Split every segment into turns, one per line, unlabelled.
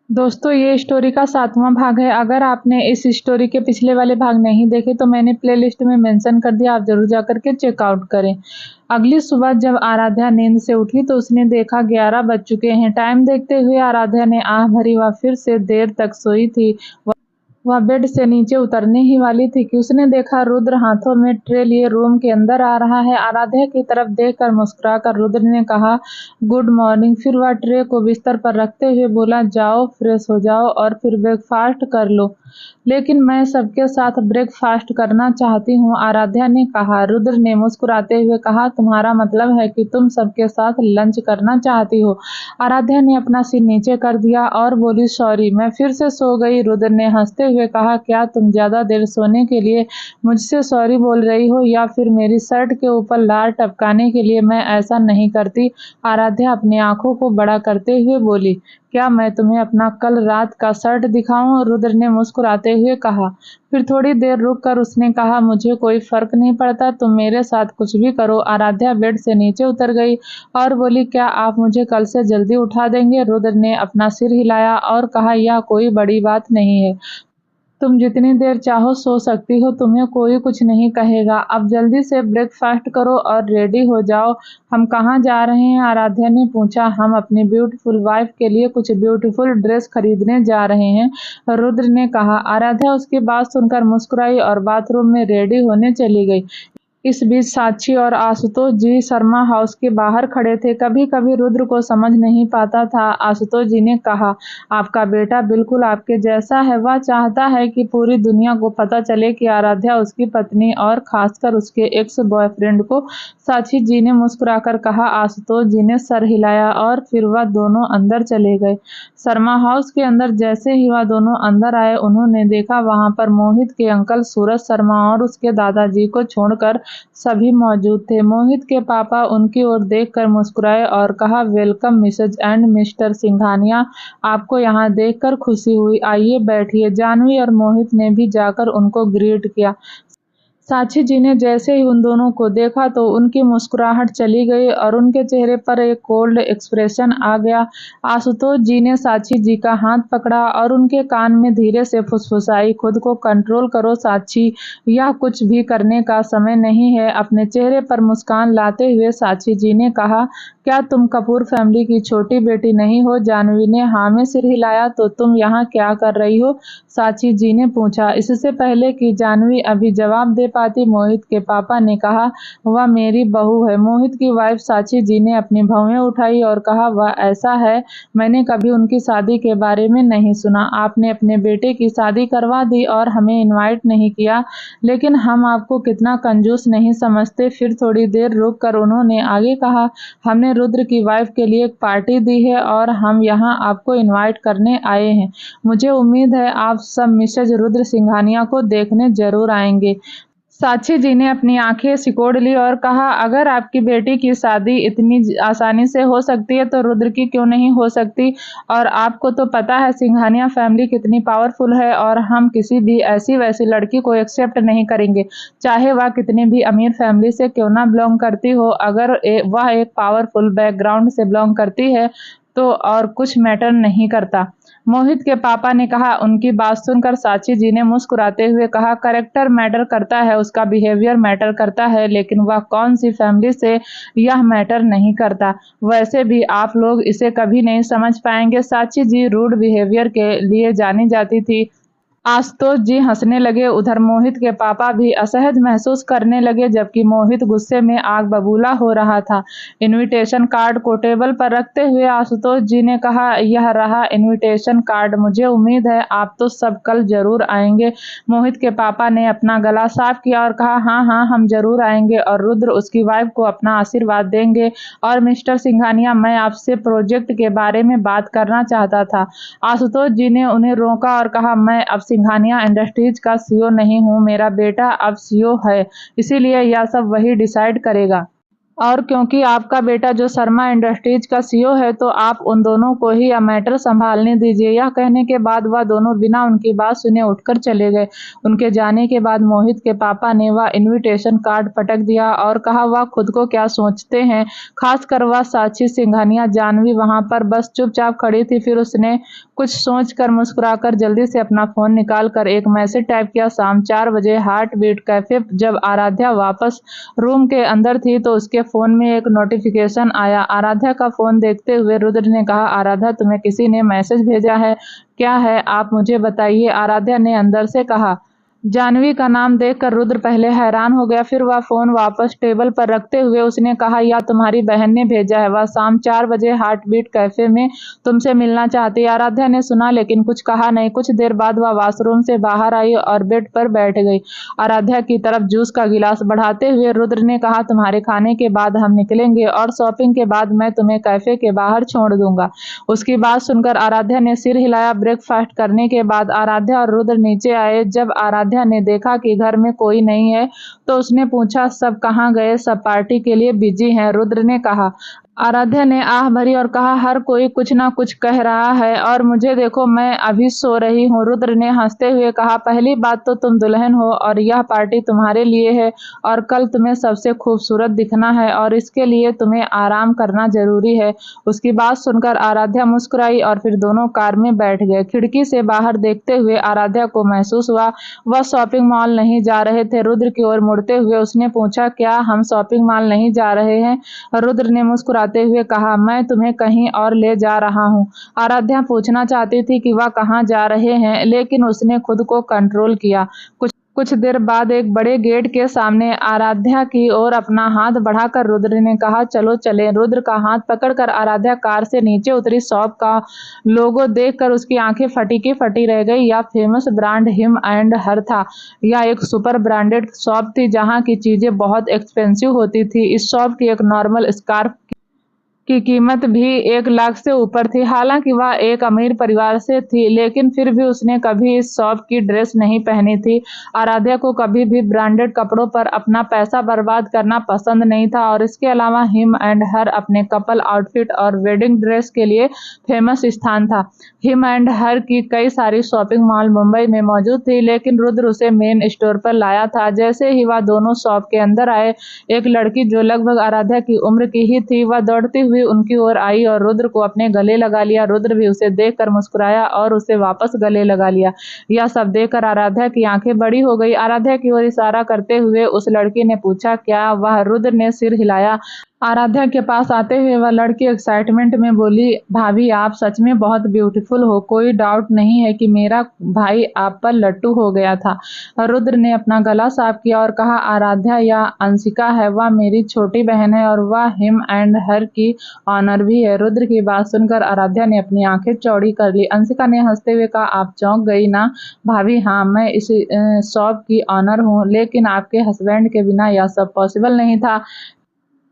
दोस्तों ये स्टोरी का 7वां भाग है। अगर आपने इस स्टोरी के पिछले वाले भाग नहीं देखे तो मैंने प्लेलिस्ट में मेंशन कर दिया, आप ज़रूर जाकर के चेकआउट करें। अगली सुबह जब आराध्या नींद से उठी तो उसने देखा 11 बज चुके हैं। टाइम देखते हुए आराध्या ने आह भरी, वह फिर से देर तक सोई थी। वह बेड से नीचे उतरने ही वाली थी कि उसने देखा रुद्र हाथों में ट्रे लिए रूम के अंदर आ रहा है। आराध्या की तरफ देखकर मुस्कुराकर रुद्र ने कहा, गुड मॉर्निंग। फिर वह ट्रे को बिस्तर पर रखते हुए बोला, जाओ फ्रेश हो जाओ और फिर ब्रेकफास्ट कर लो। लेकिन मैं सबके साथ ब्रेकफास्ट करना चाहती हूँ, आराध्या ने कहा। रुद्र ने मुस्कुराते हुए कहा, तुम्हारा मतलब है कि तुम सबके साथ लंच करना चाहती हो। आराध्या ने अपना सिर नीचे कर दिया और बोली, सॉरी मैं फिर से सो गई। रुद्र ने हंसते हुए कहा, क्या तुम ज्यादा देर सोने के लिए मुझसे सॉरी बोल रही हो या फिर मेरी शर्ट के ऊपर लार टपकाने के लिए? मैं ऐसा नहीं करती। आराध्या अपनी आंखों को बड़ा करते हुए बोली, क्या मैं तुम्हें अपना कल रात का शर्ट दिखाऊं? रुद्र ने मुस्कुराते हुए कहा। फिर थोड़ी देर रुककर उसने कहा, मुझे कोई फर्क नहीं पड़ता, तुम मेरे साथ कुछ भी करो। आराध्या बेड से नीचे उतर गई और बोली, क्या आप मुझे कल से जल्दी उठा देंगे? रुद्र ने अपना सिर हिलाया और कहा, यह कोई बड़ी बात नहीं है, तुम जितनी देर चाहो सो सकती हो, तुम्हें कोई कुछ नहीं कहेगा। अब जल्दी से ब्रेकफास्ट करो और रेडी हो जाओ। हम कहाँ जा रहे हैं? आराध्या ने पूछा। हम अपनी ब्यूटीफुल वाइफ के लिए कुछ ब्यूटीफुल ड्रेस खरीदने जा रहे हैं, रुद्र ने कहा। आराध्या उसकी बात सुनकर मुस्कुराई और बाथरूम में रेडी होने चली गई। इस बीच साक्षी और आशुतोष जी शर्मा हाउस के बाहर खड़े थे। कभी कभी रुद्र को समझ नहीं पाता था। आशुतोष जी ने कहा, आपका बेटा बिल्कुल आपके जैसा है। वह चाहता है कि पूरी दुनिया को पता चले कि आराध्या उसकी पत्नी और खासकर उसके एक्स बॉयफ्रेंड को। साक्षी जी ने मुस्कुराकर कहा। आशुतोष जी ने सर हिलाया और फिर वह दोनों अंदर चले गए। शर्मा हाउस के अंदर जैसे ही वह दोनों अंदर आए, उन्होंने देखा वहां पर मोहित के अंकल सूरज शर्मा और उसके दादाजी को छोड़कर सभी मौजूद थे। मोहित के पापा उनकी ओर देखकर मुस्कुराए और कहा, welcome Mrs and Mr Singhania, आपको यहाँ देखकर खुशी हुई, आइए बैठिए। जानवी और मोहित ने भी जाकर उनको ग्रीट किया। साक्षी जी ने जैसे ही उन दोनों को देखा तो उनकी मुस्कुराहट चली गई और उनके चेहरे पर एक कोल्ड एक्सप्रेशन आ गया। आशुतोष जी ने साक्षी जी का हाथ पकड़ा और उनके कान में धीरे से फुसफुसाई, खुद को कंट्रोल करो साक्षी, यह कुछ भी करने का समय नहीं है। अपने चेहरे पर मुस्कान लाते हुए साक्षी जी ने कहा, क्या तुम कपूर फैमिली की छोटी बेटी नहीं हो? जानवी ने हाँ में सिर हिलाया। तो तुम यहाँ क्या कर रही हो? साक्षी जी ने पूछा। इससे पहले कि जानवी अभी जवाब दे पाती, मोहित के पापा ने कहा, वह मेरी बहू है। मोहित की वाइफ साक्षी जी ने अपनी भौहें उठाई और कहा, वह ऐसा है, मैंने कभी उनकी शादी के बारे में नहीं सुना। आपने अपने बेटे की शादी करवा दी और हमें इनवाइट नहीं किया, लेकिन हम आपको कितना कंजूस नहीं समझते। फिर थोड़ी देर रुक कर उन्होंने आगे कहा, हमने रुद्र की वाइफ के लिए एक पार्टी दी है और हम यहाँ आपको इनवाइट करने आए हैं। मुझे उम्मीद है आप सब मिसेज रुद्र सिंघानिया को देखने जरूर आएंगे। साक्षी जी ने अपनी आंखें सिकोड़ ली और कहा, अगर आपकी बेटी की शादी इतनी आसानी से हो सकती है तो रुद्र की क्यों नहीं हो सकती? और आपको तो पता है सिंघानिया फैमिली कितनी पावरफुल है और हम किसी भी ऐसी वैसी लड़की को एक्सेप्ट नहीं करेंगे, चाहे वह कितनी भी अमीर फैमिली से क्यों ना बिलोंग करती हो। अगर वह एक पावरफुल बैकग्राउंड से बिलोंग करती है तो और कुछ मैटर नहीं करता, मोहित के पापा ने कहा। उनकी बात सुनकर साक्षी जी ने मुस्कुराते हुए कहा, करेक्टर मैटर करता है, उसका बिहेवियर मैटर करता है, लेकिन वह कौन सी फैमिली से यह मैटर नहीं करता। वैसे भी आप लोग इसे कभी नहीं समझ पाएंगे। साक्षी जी रूड बिहेवियर के लिए जानी जाती थी। आशुतोष जी हंसने लगे। उधर मोहित के पापा भी असहज महसूस करने लगे, जबकि मोहित गुस्से में आग बबूला हो रहा था। इनविटेशन कार्ड को टेबल पर रखते हुए आशुतोष जी ने कहा, यह रहा इनविटेशन कार्ड, मुझे उम्मीद है आप तो सब कल जरूर आएंगे। मोहित के पापा ने अपना गला साफ किया और कहा, हाँ हाँ हम जरूर आएंगे और रुद्र उसकी वाइफ को अपना आशीर्वाद देंगे। और मिस्टर सिंघानिया, मैं आपसे प्रोजेक्ट के बारे में बात करना चाहता था। आशुतोष जी ने उन्हें रोका और कहा, मैं अब सिंघानिया इंडस्ट्रीज का सीईओ नहीं हूँ, मेरा बेटा अब सीईओ है, इसीलिए यह सब वही डिसाइड करेगा। और क्योंकि आपका बेटा जो शर्मा इंडस्ट्रीज का सीईओ है तो आप उन दोनों को ही यह मैटर संभालने दीजिए। यह कहने के बाद वह दोनों बिना उनकी बात सुने उठकर चले गए। उनके जाने के बाद मोहित के पापा ने वह इनविटेशन कार्ड पटक दिया और कहा वह खुद को क्या सोचते हैं, खासकर वह साक्षी सिंघानिया। जानवी वहां पर बस चुपचाप खड़ी थी। फिर उसने कुछ सोचकर मुस्कुराकर जल्दी से अपना फोन निकाल कर एक मैसेज टाइप किया। शाम 4 बजे हार्ट बीट कैफे। जब आराध्या वापस रूम के अंदर थी तो उसके फोन में एक नोटिफिकेशन आया। आराध्या का फोन देखते हुए रुद्र ने कहा, आराध्या तुम्हें किसी ने मैसेज भेजा है, क्या है आप मुझे बताइए। आराध्या ने अंदर से कहा। जानवी का नाम देखकर रुद्र पहले हैरान हो गया, फिर वह फोन वापस टेबल पर रखते हुए उसने कहा, यह तुम्हारी बहन ने भेजा है। वह शाम 4 बजे हार्ट बीट कैफे में तुमसे मिलना चाहती है। आराध्या ने सुना लेकिन कुछ कहा नहीं। कुछ देर बाद वह वॉशरूम से बाहर आई और बेड पर बैठ गई। आराध्या की तरफ जूस का गिलास बढ़ाते हुए रुद्र ने कहा, तुम्हारे खाने के बाद हम निकलेंगे और शॉपिंग के बाद मैं तुम्हें कैफे के बाहर छोड़ दूंगा। उसकी बात सुनकर आराध्या ने सिर हिलाया। ब्रेकफास्ट करने के बाद आराध्या और रुद्र नीचे आए। जब आराध्या ने देखा कि घर में कोई नहीं है तो उसने पूछा, सब कहाँ गए? सब पार्टी के लिए बिजी हैं, रुद्र ने कहा। आराध्या ने आह भरी और कहा, हर कोई कुछ ना कुछ कह रहा है और मुझे देखो मैं अभी सो रही हूँ। रुद्र ने हंसते हुए कहा, पहली बात तो तुम दुल्हन हो और यह पार्टी तुम्हारे लिए है और कल तुम्हें सबसे खूबसूरत दिखना है और इसके लिए तुम्हें आराम करना जरूरी है। उसकी बात सुनकर आराध्या मुस्कुराई और फिर दोनों कार में बैठ गए। खिड़की से बाहर देखते हुए आराध्या को महसूस हुआ वह शॉपिंग मॉल नहीं जा रहे थे। रुद्र की ओर मुड़ते हुए उसने पूछा, क्या हम शॉपिंग मॉल नहीं जा रहे हैं? रुद्र ने मुस्कुराते हुए कहा, मैं तुम्हें कहीं और ले जा रहा हूँ। आराध्या पूछना चाहती थी कि वह कहाँ जा रहे हैं, लेकिन उसने खुद को कंट्रोल किया। कुछ देर बाद एक बड़े गेट के सामने आराध्या की ओर अपना हाथ बढ़ाकर रुद्र ने कहा, चलो चलें। रुद्र का हाथ पकड़कर आराध्या कार से नीचे उतरी। शॉप का लोगो देखकर उसकी आंखें फटी की फटी रह गई। यह फेमस ब्रांड हिम एंड हर था। यह एक सुपर ब्रांडेड शॉप थी जहां की चीजें बहुत एक्सपेंसिव होती थी। इस शॉप की एक नॉर्मल स्कार्फ की कीमत भी 1 लाख से ऊपर थी। हालांकि वह एक अमीर परिवार से थी, लेकिन फिर भी उसने कभी इस शॉप की ड्रेस नहीं पहनी थी। आराध्या को कभी भी ब्रांडेड कपड़ों पर अपना पैसा बर्बाद करना पसंद नहीं था और इसके अलावा हिम एंड हर अपने कपल आउटफिट और वेडिंग ड्रेस के लिए फेमस स्थान था। हिम एंड हर की कई सारी शॉपिंग मॉल मुंबई में मौजूद थी, लेकिन रुद्र उसे मेन स्टोर पर लाया था। जैसे ही वह दोनों शॉप के अंदर आए, एक लड़की जो लगभग आराध्या की उम्र की ही थी, वह दौड़ती हुई उनकी ओर आई और रुद्र को अपने गले लगा लिया। रुद्र भी उसे देखकर मुस्कुराया और उसे वापस गले लगा लिया। यह सब देखकर आराध्या की आंखें बड़ी हो गई। आराध्या की ओर इशारा करते हुए उस लड़की ने पूछा, क्या वह? रुद्र ने सिर हिलाया। आराध्या के पास आते हुए वह लड़की एक्साइटमेंट में बोली, भाभी आप सच में बहुत ब्यूटीफुल हो। कोई डाउट नहीं है कि मेरा भाई आप पर लट्टू हो गया था। रुद्र ने अपना गला साफ किया और कहा, आराध्या या अंशिका है, वह मेरी छोटी बहन है और वह हिम एंड हर की ऑनर भी है। रुद्र की बात सुनकर आराध्या ने अपनी आंखें चौड़ी कर ली। अंशिका ने हंसते हुए कहा, आप चौंक गई ना भाभी? हाँ, मैं इस शॉप की ऑनर हूँ, लेकिन आपके हस्बैंड के बिना यह सब पॉसिबल नहीं था।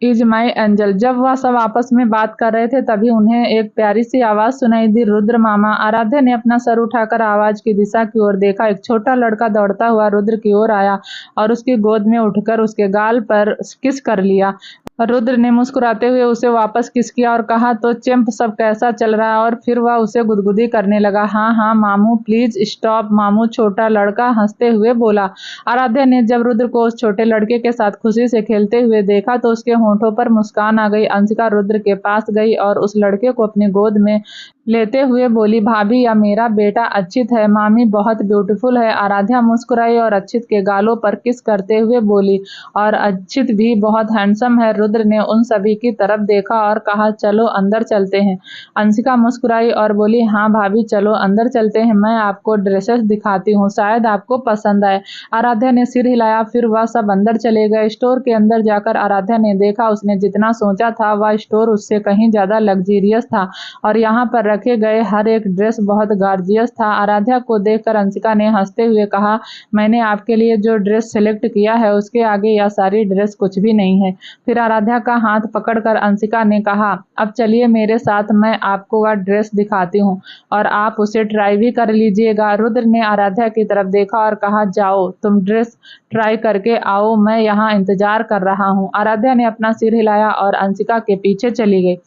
Is my angel. जब वह सब आपस में बात कर रहे थे तभी उन्हें एक प्यारी सी आवाज सुनाई दी, रुद्र मामा। आराध्या ने अपना सर उठाकर आवाज की दिशा की ओर देखा। एक छोटा लड़का दौड़ता हुआ रुद्र की ओर आया और उसकी गोद में उठकर उसके गाल पर किस कर लिया। रुद्र ने मुस्कुराते हुए उसे वापस किस किया और कहा, तो चैंप सब कैसा चल रहा है? और फिर वह उसे गुदगुदी करने लगा। हाँ हाँ मामू प्लीज स्टॉप मामू, छोटा लड़का हंसते हुए बोला। आराध्या ने जब रुद्र को उस छोटे लड़के के साथ खुशी से खेलते हुए देखा तो उसके होंठों पर मुस्कान आ गई। अंशिका रुद्र के पास गई और उस लड़के को अपनी गोद में लेते हुए बोली, भाभी या मेरा बेटा अच्युत है, मामी बहुत ब्यूटीफुल है। आराध्या मुस्कुराई और अच्युत के गालों पर किस करते हुए बोली, और अच्युत भी बहुत हैंडसम है। रुद्र ने उन सभी की तरफ देखा और कहा, चलो अंदर चलते हैं। अंशिका मुस्कुराई और बोली, हाँ भाभी चलो अंदर चलते हैं, मैं आपको ड्रेसेस दिखाती हूँ, शायद आपको पसंद आए। आराध्या ने सिर हिलाया। फिर वह सब अंदर चले गए। स्टोर के अंदर जाकर आराध्या ने देखा उसने जितना सोचा था वह स्टोर उससे कहीं ज्यादा लग्जरियस था और यहाँ पर रखे गए हर एक ड्रेस बहुत गॉर्जियस था। आराध्या को देखकर अंशिका ने हंसते हुए कहा, मैंने आपके लिए जो ड्रेस सेलेक्ट किया है उसके आगे यह सारी ड्रेस कुछ भी नहीं है। फिर आराध्या का हाथ पकड़कर अंशिका ने कहा, अब चलिए मेरे साथ, मैं आपको वह ड्रेस दिखाती हूँ और आप उसे ट्राई भी कर लीजिएगा। रुद्र ने आराध्या की तरफ देखा और कहा, जाओ तुम ड्रेस ट्राई करके आओ, मैं यहाँ इंतजार कर रहा हूँ। आराध्या ने अपना सिर हिलाया और अंशिका के पीछे चली गई।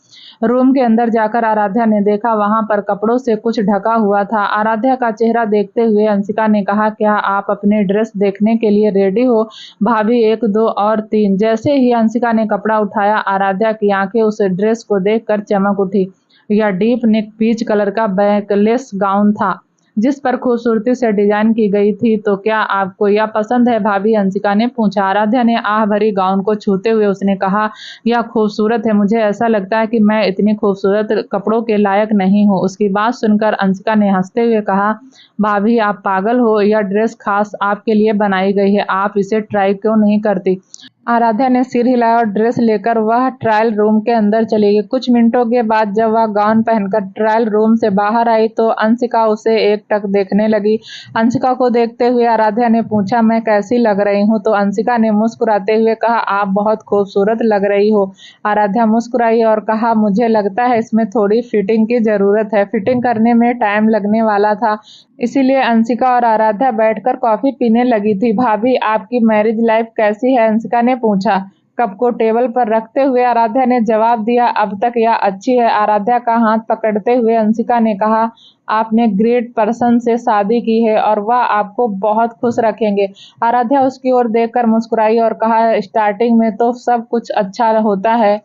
रूम के अंदर जाकर आराध्या ने देखा वहां पर कपड़ों से कुछ ढका हुआ था। आराध्या का चेहरा देखते हुए अंशिका ने कहा, क्या आप अपने ड्रेस देखने के लिए रेडी हो भाभी? 1 2 और 3। जैसे ही अंशिका ने कपड़ा उठाया, आराध्या की आंखें उस ड्रेस को देखकर चमक उठी। यह डीप नेक पीच कलर का बैकलेस गाउन था जिस पर खूबसूरती से डिजाइन की गई थी। तो क्या आपको यह पसंद है भाभी? अंशिका ने पूछा। आराध्या ने आह भरी गाउन को छूते हुए उसने कहा, यह खूबसूरत है, मुझे ऐसा लगता है कि मैं इतनी खूबसूरत कपड़ों के लायक नहीं हूँ। उसकी बात सुनकर अंशिका ने हंसते हुए कहा, भाभी आप पागल हो, यह ड्रेस खास आपके लिए बनाई गई है, आप इसे ट्राई क्यों नहीं करती? आराध्या ने सिर हिलाया और ड्रेस लेकर वह ट्रायल रूम के अंदर चली गई। कुछ मिनटों के बाद जब वह गाउन पहनकर ट्रायल रूम से बाहर आई तो अंशिका उसे एकटक देखने लगी। अंशिका को देखते हुए आराध्या ने पूछा, मैं कैसी लग रही हूँ? तो अंशिका ने मुस्कुराते हुए कहा, आप बहुत खूबसूरत लग रही हो। आराध्या मुस्कुराई और कहा, मुझे लगता है इसमें थोड़ी फिटिंग की जरूरत है। फिटिंग करने में टाइम लगने वाला था, इसीलिए अंशिका और आराध्या बैठकर कॉफी पीने लगी थी। भाभी आपकी मैरिज लाइफ कैसी है? अंशिका ने पूछा। कप को टेबल पर रखते हुए आराध्या ने जवाब दिया, अब तक यह अच्छी है। आराध्या का हाथ पकड़ते हुए अंशिका ने कहा, आपने ग्रेट पर्सन से शादी की है और वह आपको बहुत खुश रखेंगे। आराध्या उसकी ओर देखकर मुस्कुराई और कहा, स्टार्टिंग में तो सब कुछ अच्छा होता है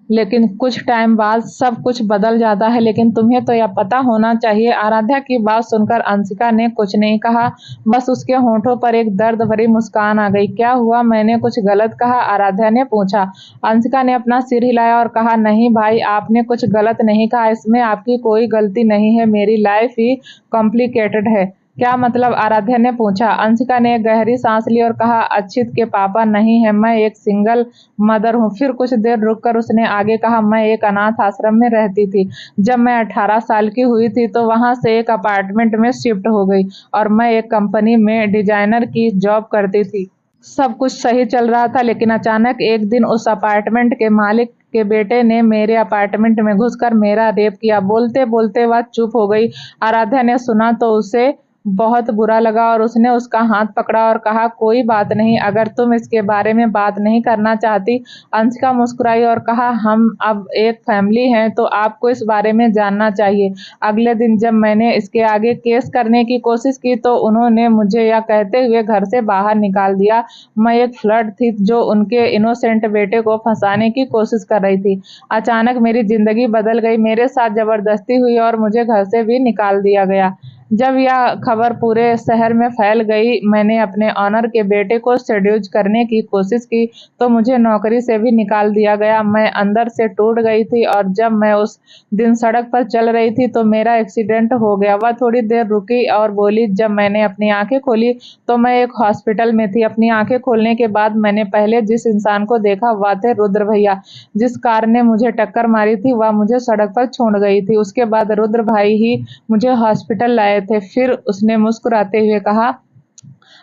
लेकिन कुछ टाइम बाद सब कुछ बदल जाता है, लेकिन तुम्हें तो यह पता होना चाहिए। आराध्या की बात सुनकर अंशिका ने कुछ नहीं कहा, बस उसके होंठों पर एक दर्द भरी मुस्कान आ गई। क्या हुआ, मैंने कुछ गलत कहा? आराध्या ने पूछा। अंशिका ने अपना सिर हिलाया और कहा, नहीं भाई, आपने कुछ गलत नहीं कहा, इसमें आपकी कोई गलती नहीं है, मेरी लाइफ ही कॉम्प्लिकेटेड है। क्या मतलब? आराध्या ने पूछा। अंशिका ने एक गहरी सांस ली और कहा, अक्षित के पापा नहीं है, मैं एक सिंगल मदर हूँ। फिर कुछ देर रुककर उसने आगे कहा, मैं एक अनाथ आश्रम में रहती थी। जब मैं 18 साल की हुई थी तो वहां से एक अपार्टमेंट में शिफ्ट हो गई और मैं एक कंपनी में डिजाइनर की जॉब करती थी। सब कुछ सही चल रहा था, लेकिन अचानक एक दिन उस अपार्टमेंट के मालिक के बेटे ने मेरे अपार्टमेंट में घुसकर मेरा रेप किया। बोलते बोलते वह चुप हो गई। आराध्या ने सुना तो उसे बहुत बुरा लगा और उसने उसका हाथ पकड़ा और कहा, कोई बात नहीं, अगर तुम इसके बारे में बात नहीं करना चाहती। अंशिका मुस्कुराई और कहा, हम अब एक फैमिली हैं तो आपको इस बारे में जानना चाहिए। अगले दिन जब मैंने इसके आगे केस करने की कोशिश की तो उन्होंने मुझे यह कहते हुए घर से बाहर निकाल दिया, मैं एक फ्लर्ट थी जो उनके इनोसेंट बेटे को फंसाने की कोशिश कर रही थी। अचानक मेरी जिंदगी बदल गई, मेरे साथ जबरदस्ती हुई और मुझे घर से भी निकाल दिया गया। जब यह खबर पूरे शहर में फैल गई, मैंने अपने ऑनर के बेटे को सेड्यूस करने की कोशिश की तो मुझे नौकरी से भी निकाल दिया गया। मैं अंदर से टूट गई थी और जब मैं उस दिन सड़क पर चल रही थी तो मेरा एक्सीडेंट हो गया। वह थोड़ी देर रुकी और बोली, जब मैंने अपनी आंखें खोली तो मैं एक हॉस्पिटल में थी। अपनी आंखें खोलने के बाद मैंने पहले जिस इंसान को देखा वह थे रुद्र भैया। जिस कार ने मुझे टक्कर मारी थी वह मुझे सड़क पर छोड़ गई थी। उसके बाद रुद्र भाई ही मुझे हॉस्पिटल लाए थे। फिर उसने मुस्कुराते हुए कहा,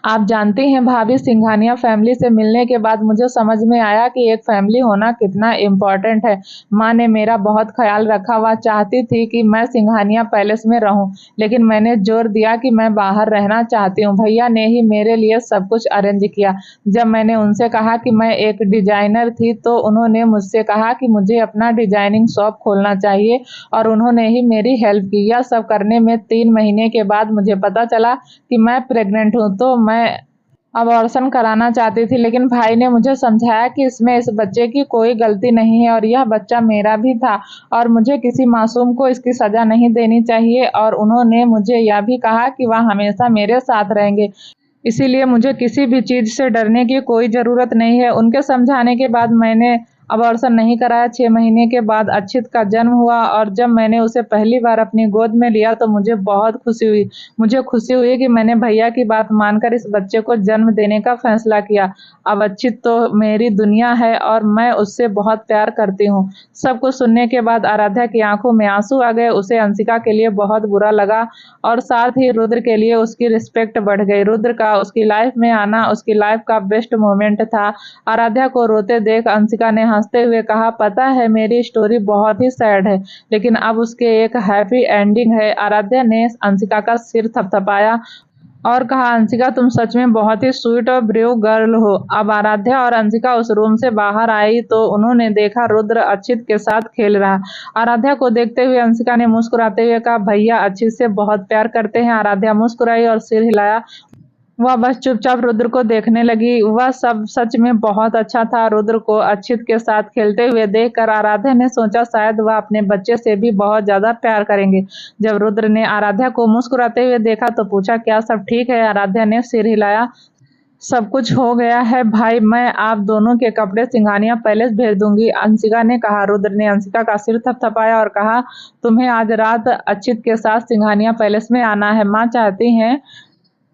आप जानती हैं भाभी, सिंघानिया फैमिली से मिलने के बाद मुझे समझ में आया कि एक फैमिली होना कितना इम्पोर्टेंट है। माँ ने मेरा बहुत ख्याल रखा, वह चाहती थी कि मैं सिंघानिया पैलेस में रहूं, लेकिन मैंने जोर दिया कि मैं बाहर रहना चाहती हूँ। भैया ने ही मेरे लिए सब कुछ अरेंज किया। जब मैंने उनसे कहा कि मैं एक डिजाइनर थी तो उन्होंने मुझसे कहा कि मुझे अपना डिजाइनिंग शॉप खोलना चाहिए और उन्होंने ही मेरी हेल्प की। यह सब करने में 3 महीने के बाद मुझे पता चला कि मैं प्रेग्नेंट हूँ, तो मैं अबॉर्शन कराना चाहती थी, लेकिन भाई ने मुझे समझाया कि इसमें इस बच्चे की कोई गलती नहीं है और यह बच्चा मेरा भी था और मुझे किसी मासूम को इसकी सजा नहीं देनी चाहिए। और उन्होंने मुझे यह भी कहा कि वह हमेशा मेरे साथ रहेंगे, इसीलिए मुझे किसी भी चीज से डरने की कोई जरूरत नहीं है। उनके समझाने के बाद मैंने अबॉर्शन नहीं कराया। 6 महीने के बाद अक्षित का जन्म हुआ और जब मैंने उसे पहली बार अपनी गोद में लिया तो मुझे बहुत खुशी हुई। मुझे खुशी हुई कि मैंने भैया की बात मानकर इस बच्चे को जन्म देने का फैसला किया। अब अक्षित तो मेरी दुनिया है और मैं उससे बहुत प्यार करती हूँ। सब कुछ सुनने के बाद आराध्या की आंखों में आंसू आ गए। उसे अंशिका के लिए बहुत बुरा लगा और साथ ही रुद्र के लिए उसकी रिस्पेक्ट बढ़ गई। रुद्र का उसकी लाइफ में आना उसकी लाइफ का बेस्ट मोमेंट था। आराध्या को रोते देख अंशिका ने हंसते हुए कहा, पता है मेरी स्टोरी बहुत ही सैड है लेकिन अब उसके एक हैप्पी एंडिंग है। आराध्या ने अंशिका का सिर थपथपाया और कहा, अंशिका तुम सच में बहुत ही स्वीट और ब्रेव गर्ल हो। अब आराध्या और अंशिका उस रूम से बाहर आई तो उन्होंने देखा रुद्र अक्षित के साथ खेल रहा। आराध्या को देखते हुए अंशिका ने मुस्कुराते हुए कहा, भैया अक्षित से बहुत प्यार करते हैं। आराध्या मुस्कुराई और सिर हिलाया। वह बस चुपचाप रुद्र को देखने लगी। वह सब सच में बहुत अच्छा था। रुद्र को अक्षित के साथ खेलते हुए देखकर आराध्या ने सोचा शायद वह अपने बच्चे से भी बहुत ज्यादा प्यार करेंगे। जब रुद्र ने आराध्या को मुस्कुराते हुए देखा तो पूछा, क्या सब ठीक है? आराध्या ने सिर हिलाया। सब कुछ हो गया है भाई, मैं आप दोनों के कपड़े सिंघानिया पैलेस भेज दूंगी, अंशिका ने कहा। रुद्र ने अंशिका का सिर थपथपाया और कहा, तुम्हें आज रात अक्षित के साथ सिंघानिया पैलेस में आना है। माँ चाहती हैं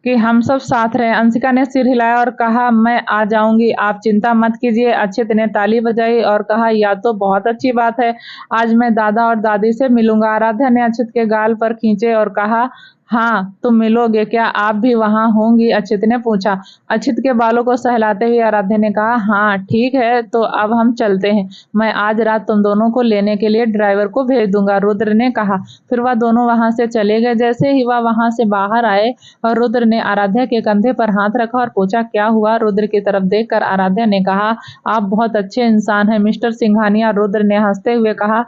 कि हम सब साथ रहें। अंशिका ने सिर हिलाया और कहा, मैं आ जाऊंगी, आप चिंता मत कीजिए। अक्षित ने ताली बजाई और कहा, यह तो बहुत अच्छी बात है, आज मैं दादा और दादी से मिलूंगा। आराध्या ने अक्षित के गाल पर खींचे और कहा, हाँ तुम मिलोगे क्या? आप भी वहां होंगी? अक्षित ने पूछा। अक्षित के बालों को सहलाते हुए आराध्या ने कहा, हाँ ठीक है, तो अब हम चलते हैं। मैं आज रात तुम दोनों को लेने के लिए ड्राइवर को भेज दूंगा, रुद्र ने कहा। फिर वह दोनों वहां से चले गए। जैसे ही वह वहां से बाहर आए और रुद्र ने आराध्या के कंधे पर हाथ रखा और पूछा, क्या हुआ? रुद्र की तरफ देखकर आराध्या ने कहा, आप बहुत अच्छे इंसान हैं मिस्टर सिंघानिया। रुद्र ने हंसते हुए कहा,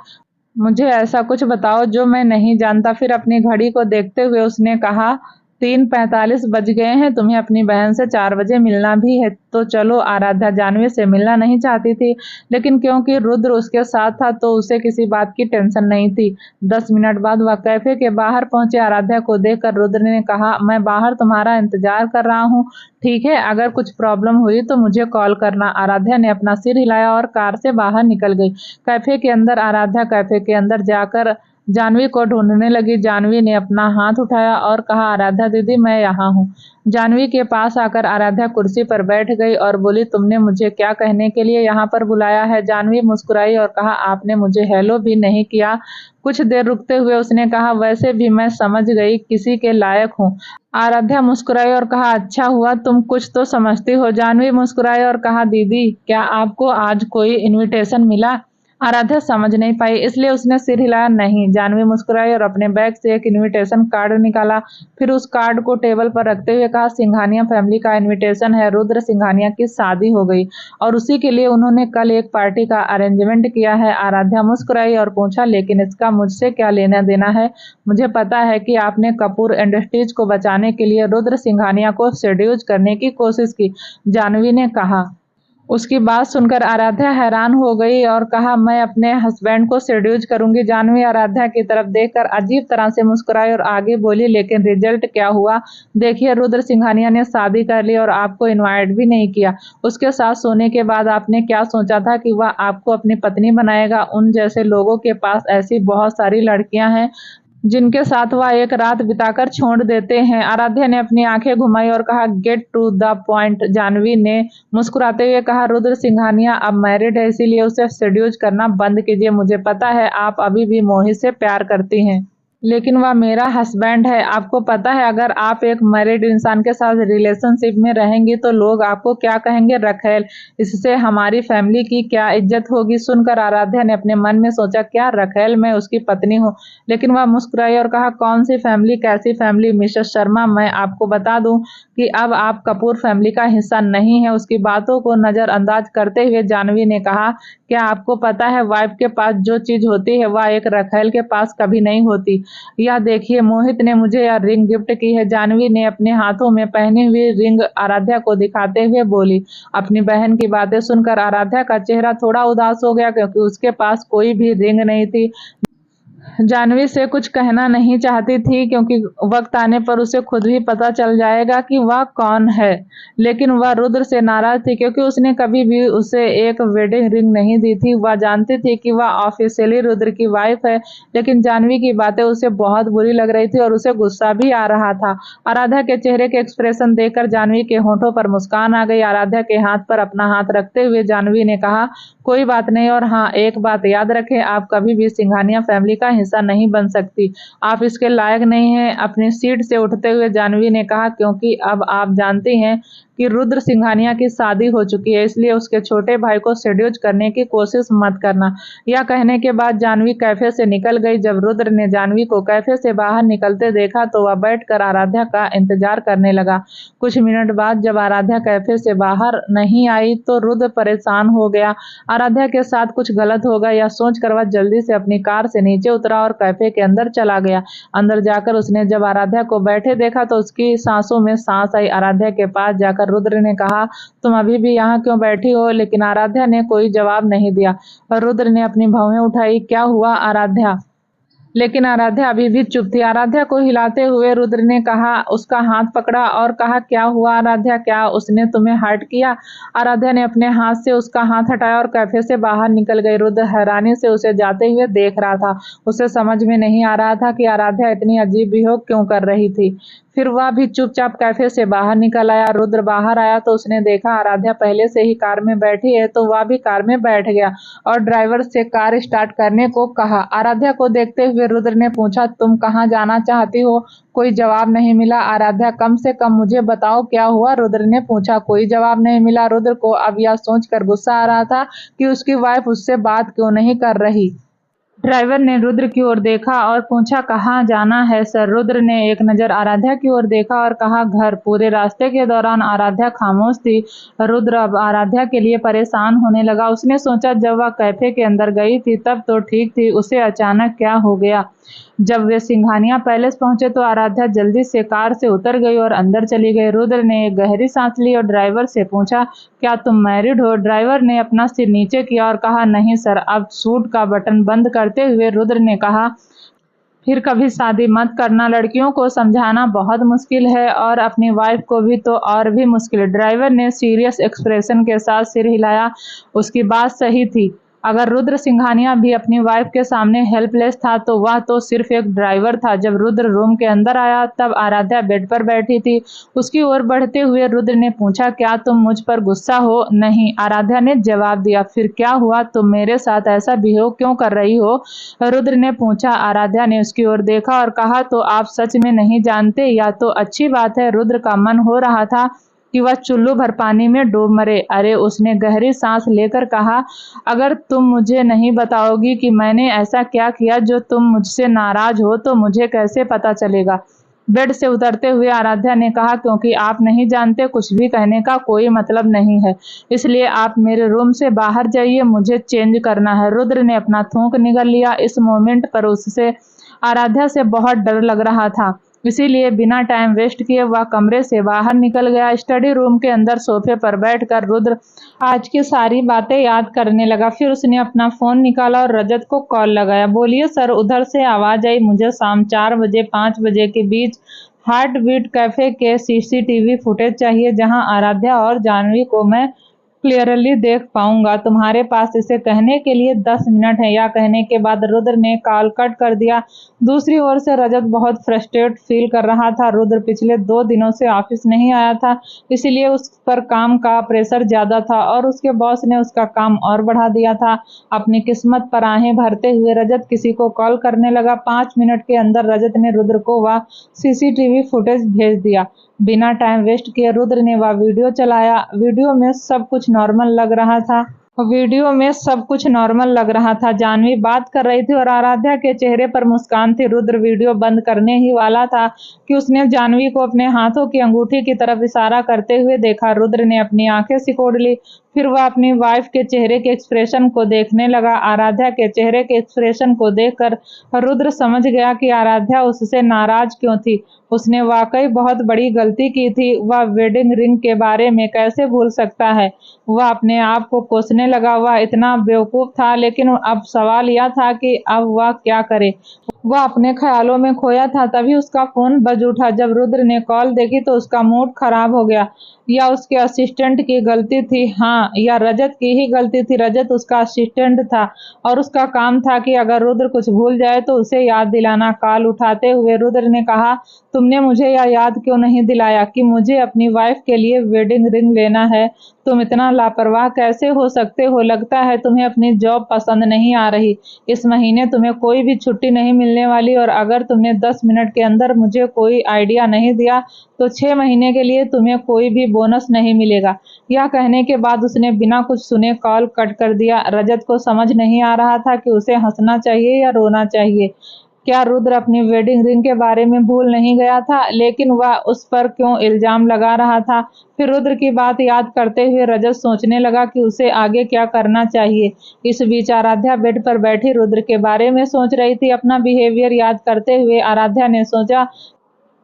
मुझे ऐसा कुछ बताओ जो मैं नहीं जानता। फिर अपनी घड़ी को देखते हुए उसने कहा, 3:45 बज गए हैं, तुम्हें अपनी बहन से 4 बजे मिलना भी है तो चलो। आराध्या जानवी से मिलना नहीं चाहती थी लेकिन क्योंकि रुद्र उसके साथ था तो उसे किसी बात की टेंशन नहीं थी। 10 मिनट बाद वह कैफे के बाहर पहुंचे। आराध्या को देखकर रुद्र ने कहा, मैं बाहर तुम्हारा इंतजार कर रहा हूँ, ठीक है? अगर कुछ प्रॉब्लम हुई तो मुझे कॉल करना। आराध्या ने अपना सिर हिलाया और कार से बाहर निकल गई। कैफे के अंदर आराध्या कैफे के अंदर जाकर जानवी को ढूंढने लगी। जानवी ने अपना हाथ उठाया और कहा, आराध्या दीदी मैं यहाँ हूँ। जानवी के पास आकर आराध्या कुर्सी पर बैठ गई और बोली, तुमने मुझे क्या कहने के लिए यहाँ पर बुलाया है? जानवी मुस्कुराई और कहा, आपने मुझे हेलो भी नहीं किया। कुछ देर रुकते हुए उसने कहा, वैसे भी मैं समझ गई किसी के लायक हूँ। आराध्या मुस्कुराई और कहा, अच्छा हुआ तुम कुछ तो समझती हो। जानवी मुस्कुराई और कहा, दीदी क्या आपको आज कोई इनविटेशन मिला? आराध्या समझ नहीं पाई इसलिए उसने सिर हिलाया। नहीं। जानवी मुस्कुराई और अपने बैग से एक इनविटेशन कार्ड निकाला। फिर उस कार्ड को टेबल पर रखते हुए कहा, सिंघानिया फैमिली का इनविटेशन है। रुद्र सिंघानिया की शादी हो गई और उसी के लिए उन्होंने कल एक पार्टी का अरेंजमेंट किया है। आराध्या मुस्कुराई और पूछा, लेकिन इसका मुझसे क्या लेना देना है? मुझे पता है कि आपने कपूर इंडस्ट्रीज को बचाने के लिए रुद्र सिंघानिया को सेड्यूस करने की कोशिश की, जानवी ने कहा। उसकी बात सुनकर आराध्या हैरान हो गई और कहा, मैं अपने हस्बैंड को सेड्यूस करूंगी? जानवी आराध्या की तरफ देखकर अजीब तरह से मुस्कुराई और आगे बोली, लेकिन रिजल्ट क्या हुआ? देखिए रुद्र सिंघानिया ने शादी कर ली और आपको इनवाइट भी नहीं किया। उसके साथ सोने के बाद आपने क्या सोचा था कि वह आपको अपनी पत्नी बनाएगा? उन जैसे लोगों के पास ऐसी बहुत सारी लड़कियां हैं जिनके साथ वह एक रात बिताकर छोड़ देते हैं। आराध्या ने अपनी आंखें घुमाई और कहा, get to the point. Janvi ने मुस्कुराते हुए कहा, रुद्र सिंघानिया अब मैरिड है इसीलिए उसे सेड्यूस करना बंद कीजिए। मुझे पता है आप अभी भी मोहित से प्यार करती हैं लेकिन वह मेरा हस्बैंड है। आपको पता है अगर आप एक मैरिड इंसान के साथ रिलेशनशिप में रहेंगी तो लोग आपको क्या कहेंगे? रखेल, इससे हमारी फैमिली की क्या इज्जत होगी? सुनकर आराध्या ने अपने मन में सोचा, क्या रखेल मैं उसकी पत्नी हूँ? लेकिन वह मुस्कुराई और कहा, कौन सी फैमिली? कैसी फैमिली? मिसेस शर्मा मैं आपको बता दूं कि अब आप कपूर फैमिली का हिस्सा नहीं है। उसकी बातों को नजरअंदाज करते हुए जानवी ने कहा, क्या आपको पता है वाइफ के पास जो चीज होती है वह एक रखेल के पास कभी नहीं होती। यह देखिए मोहित ने मुझे यह रिंग गिफ्ट की है। जानवी ने अपने हाथों में पहनी हुई रिंग आराध्या को दिखाते हुए बोली। अपनी बहन की बातें सुनकर आराध्या का चेहरा थोड़ा उदास हो गया क्योंकि उसके पास कोई भी रिंग नहीं थी। जानवी से कुछ कहना नहीं चाहती थी क्योंकि वक्त आने पर उसे खुद भी पता चल जाएगा कि वह कौन है। लेकिन वह रुद्र से नाराज थी क्योंकि उसने कभी भी उसे एक वेडिंग रिंग नहीं दी थी। वह जानती थी कि वह ऑफिशियली रुद्र की वाइफ है, लेकिन जानवी की बातें उसे बहुत बुरी लग रही थी और उसे गुस्सा भी आ रहा था। आराध्या के चेहरे के एक्सप्रेशन देखकर जानवी के होठों पर मुस्कान आ गई। आराध्या के हाथ पर अपना हाथ रखते हुए जानवी ने कहा, कोई बात नहीं, और हाँ, एक बात याद रखें, आप कभी भी सिंघानिया फैमिली का हिस्सा नहीं बन सकती। आप इसके लायक नहीं हैं। अपनी सीट से उठते हुए जानवी ने कहा, क्योंकि अब आप जानती हैं कि रुद्र सिंघानिया की शादी हो चुकी है, इसलिए उसके छोटे भाई को सेड्यूस करने की कोशिश मत करना। यह कहने के बाद जानवी कैफे से निकल गई। जब रुद्र ने जानवी को कैफे से बाहर निकलते देखा तो वह बैठकर आराध्या का इंतजार करने लगा। कुछ मिनट बाद जब आराध्या कैफे से बाहर नहीं आई तो रुद्र परेशान हो गया। आराध्या के साथ कुछ गलत होगा यह सोचकर वह जल्दी से अपनी कार से नीचे उतरा और कैफे के अंदर चला गया। अंदर जाकर उसने जब आराध्या को बैठे देखा तो उसकी सांसों में सांस आई। आराध्या के पास जाकर रुद्र ने कहा, तुम अभी भी यहाँ क्यों बैठी हो? लेकिन आराध्या ने कोई जवाब नहीं दिया और रुद्र ने अपनी भौहें उठाई। क्या हुआ आराध्या? लेकिन आराध्या अभी भी चुप थी। आराध्या को हिलाते हुए रुद्र ने कहा, उसका हाथ पकड़ा और कहा, क्या हुआ आराध्या, क्या उसने तुम्हें हर्ट किया? आराध्या ने अपने हाथ से उसका हाथ हटाया और कैफे से बाहर निकल गई। रुद्र हैरानी से उसे जाते हुए देख रहा था। उसे समझ में नहीं आ रहा था कि आराध्या इतनी अजीब बिहेव क्यों कर रही थी। फिर वह भी चुपचाप कैफे से बाहर निकल आया। रुद्र बाहर आया तो उसने देखा आराध्या पहले से ही कार में बैठी है, तो वह भी कार में बैठ गया और ड्राइवर से कार स्टार्ट करने को कहा। आराध्या को देखते हुए रुद्र ने पूछा, तुम कहाँ जाना चाहती हो? कोई जवाब नहीं मिला। आराध्या, कम से कम मुझे बताओ क्या हुआ? रुद्र ने पूछा। कोई जवाब नहीं मिला। रुद्र को अब यह सोचकर गुस्सा आ रहा था कि उसकी वाइफ उससे बात क्यों नहीं कर रही। ड्राइवर ने रुद्र की ओर देखा और पूछा, कहाँ जाना है सर? रुद्र ने एक नज़र आराध्या की ओर देखा और कहा, घर। पूरे रास्ते के दौरान आराध्या खामोश थी। रुद्र अब आराध्या के लिए परेशान होने लगा। उसने सोचा, जब वह कैफे के अंदर गई थी तब तो ठीक थी, उसे अचानक क्या हो गया? जब वे सिंघानिया पैलेस पहुंचे तो आराध्या जल्दी से कार से उतर गई और अंदर चली गई। रुद्र ने एक गहरी सांस ली और ड्राइवर से पूछा, क्या तुम मैरिड हो? ड्राइवर ने अपना सिर नीचे किया और कहा, नहीं सर। अब सूट का बटन बंद करते हुए रुद्र ने कहा, फिर कभी शादी मत करना। लड़कियों को समझाना बहुत मुश्किल है और अपनी वाइफ को भी तो और भी मुश्किल। ड्राइवर ने सीरियस एक्सप्रेशन के साथ सिर हिलाया। उसकी बात सही थी। अगर रुद्र सिंघानिया भी अपनी वाइफ के सामने हेल्पलेस था तो वह तो सिर्फ एक ड्राइवर था। जब रुद्र रूम के अंदर आया तब आराध्या बेड पर बैठी थी। उसकी ओर बढ़ते हुए रुद्र ने पूछा, क्या तुम मुझ पर गुस्सा हो? नहीं, आराध्या ने जवाब दिया। फिर क्या हुआ? तुम मेरे साथ ऐसा बिहेव क्यों कर रही हो? रुद्र ने पूछा। आराध्या ने उसकी ओर देखा और कहा, तो आप सच में नहीं जानते? या तो अच्छी बात है। रुद्र का मन हो रहा था कि वह चुल्लू भर पानी में डूब मरे। अरे, उसने गहरी सांस लेकर कहा, अगर तुम मुझे नहीं बताओगी कि मैंने ऐसा क्या किया जो तुम मुझसे नाराज हो तो मुझे कैसे पता चलेगा? बेड से उतरते हुए आराध्या ने कहा, क्योंकि आप नहीं जानते, कुछ भी कहने का कोई मतलब नहीं है, इसलिए आप मेरे रूम से बाहर जाइए, मुझे चेंज करना है। रुद्र ने अपना थूक निगल लिया। इस मोमेंट पर उससे आराध्या से बहुत डर लग रहा था, इसीलिए बिना टाइम वेस्ट किए वह कमरे से बाहर निकल गया। स्टडी रूम के अंदर सोफे पर बैठकर रुद्र आज की सारी बातें याद करने लगा। फिर उसने अपना फोन निकाला और रजत को कॉल लगाया। बोलिए सर। उधर से आवाज आई, मुझे शाम 4 बजे 5 बजे के बीच हार्ट बीट कैफे के सीसीटीवी फुटेज चाहिए, जहां आराध्या और जानवी को मैं क्लियरली देख पाऊंगा। तुम्हारे पास इसे कहने के लिए 10 मिनट है। या कहने के बाद रुद्र ने कॉल कट कर दिया। दूसरी ओर से रजत बहुत फ्रस्ट्रेट फील कर रहा था। रुद्र पिछले 2 दिनों से ऑफिस नहीं आया था, इसीलिए उस पर काम का प्रेशर ज्यादा था और उसके बॉस ने उसका काम और बढ़ा दिया था। अपनी किस्मत पर आहें भरते हुए रजत किसी को कॉल करने लगा। 5 मिनट के अंदर रजत ने रुद्र को वह सीसीटीवी फुटेज भेज दिया। बिना टाइम वेस्ट किए रुद्र ने वह वीडियो चलाया। वीडियो में सब कुछ नॉर्मल लग रहा था। जानवी बात कर रही थी और आराध्या के चेहरे पर मुस्कान थी। रुद्र वीडियो बंद करने ही वाला था कि उसने जानवी को अपने हाथों की अंगूठी की तरफ इशारा करते हुए देखा। रुद्र ने अपनी आंखें सिकोड़ ली। फिर वह अपनी वाइफ के चेहरे के एक्सप्रेशन को देखने लगा। आराध्या के चेहरे के एक्सप्रेशन को देखकर रुद्र समझ गया कि आराध्या उससे नाराज क्यों थी। उसने वाकई बहुत बड़ी गलती की थी। वह वेडिंग रिंग के बारे में कैसे भूल सकता है? वह अपने आप को कोसने सोचने लगा वह इतना बेवकूफ था, लेकिन अब सवाल यह था कि अब वह क्या करे। वह अपने ख्यालों में खोया था, तभी उसका फोन बज उठा। जब रुद्र ने कॉल देखी तो उसका मूड खराब हो गया। या उसके असिस्टेंट की गलती थी? हाँ, या रजत की ही गलती थी। रजत उसका असिस्टेंट था और उसका काम था कि अगर रुद्र कुछ भूल जाए तो उसे याद दिलाना। कॉल उठाते हुए रुद्र ने कहा, तुमने मुझे यह याद क्यों नहीं दिलाया कि मुझे अपनी वाइफ के लिए वेडिंग रिंग लेना है? तुम इतना लापरवाह कैसे हो सकते हो? लगता है तुम्हें अपनी जॉब पसंद नहीं आ रही। इस महीने तुम्हें कोई भी छुट्टी नहीं मिलने वाली, और अगर तुमने 10 मिनट के अंदर मुझे कोई आइडिया नहीं दिया तो 6 महीने के लिए तुम्हें कोई भी बोनस नहीं मिलेगा। यह कहने के बाद उसने बिना कुछ सुने कॉल कट कर दिया। रजत को समझ नहीं आ रहा था कि उसे हंसना चाहिए या रोना चाहिए। क्या रुद्र अपनी वेडिंग रिंग के बारे में भूल नहीं गया था, लेकिन वह उस पर क्यों इल्जाम लगा रहा था? फिर रुद्र की बात याद करते हुए रजत सोचने लगा कि उसे आगे क्या करना चाहिए। इस बीच आराध्या बेड पर बैठी रुद्र के बारे में सोच रही थी। अपना बिहेवियर याद करते हुए आराध्या ने सोचा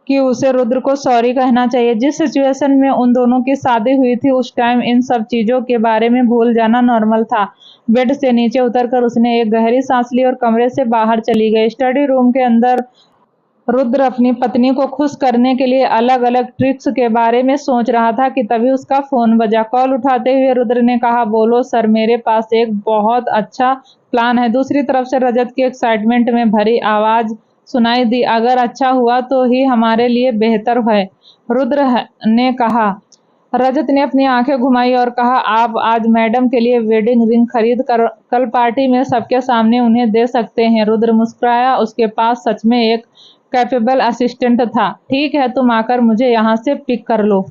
कि उसे रुद्र को सॉरी कहना चाहिए। जिस सिचुएशन में उन दोनों की शादी हुई थी, उस टाइम इन सब चीजों के बारे में भूल जाना नॉर्मल था। बेड से नीचे उतरकर उसने एक गहरी सांस ली और कमरे से बाहर चली गई। स्टडी रूम के अंदर रुद्र अपनी पत्नी को खुश करने के लिए अलग अलग ट्रिक्स के बारे में सोच रहा था कि तभी उसका फोन बजा। कॉल उठाते हुए रुद्र ने कहा, बोलो सर, मेरे पास एक बहुत अच्छा प्लान है। दूसरी तरफ से रजत की एक्साइटमेंट में भरी आवाज सुनाई दी, अगर अच्छा हुआ तो ही हमारे लिए बेहतर है, ने कहा। रजत ने अपनी आंखें घुमाई और कहा, आप आज मैडम के लिए वेडिंग रिंग खरीद कर कल पार्टी में सबके सामने उन्हें दे सकते हैं। रुद्र मुस्कुराया। उसके पास सच में एक कैपेबल असिस्टेंट था। ठीक है, तुम आकर मुझे यहाँ से पिक कर लो।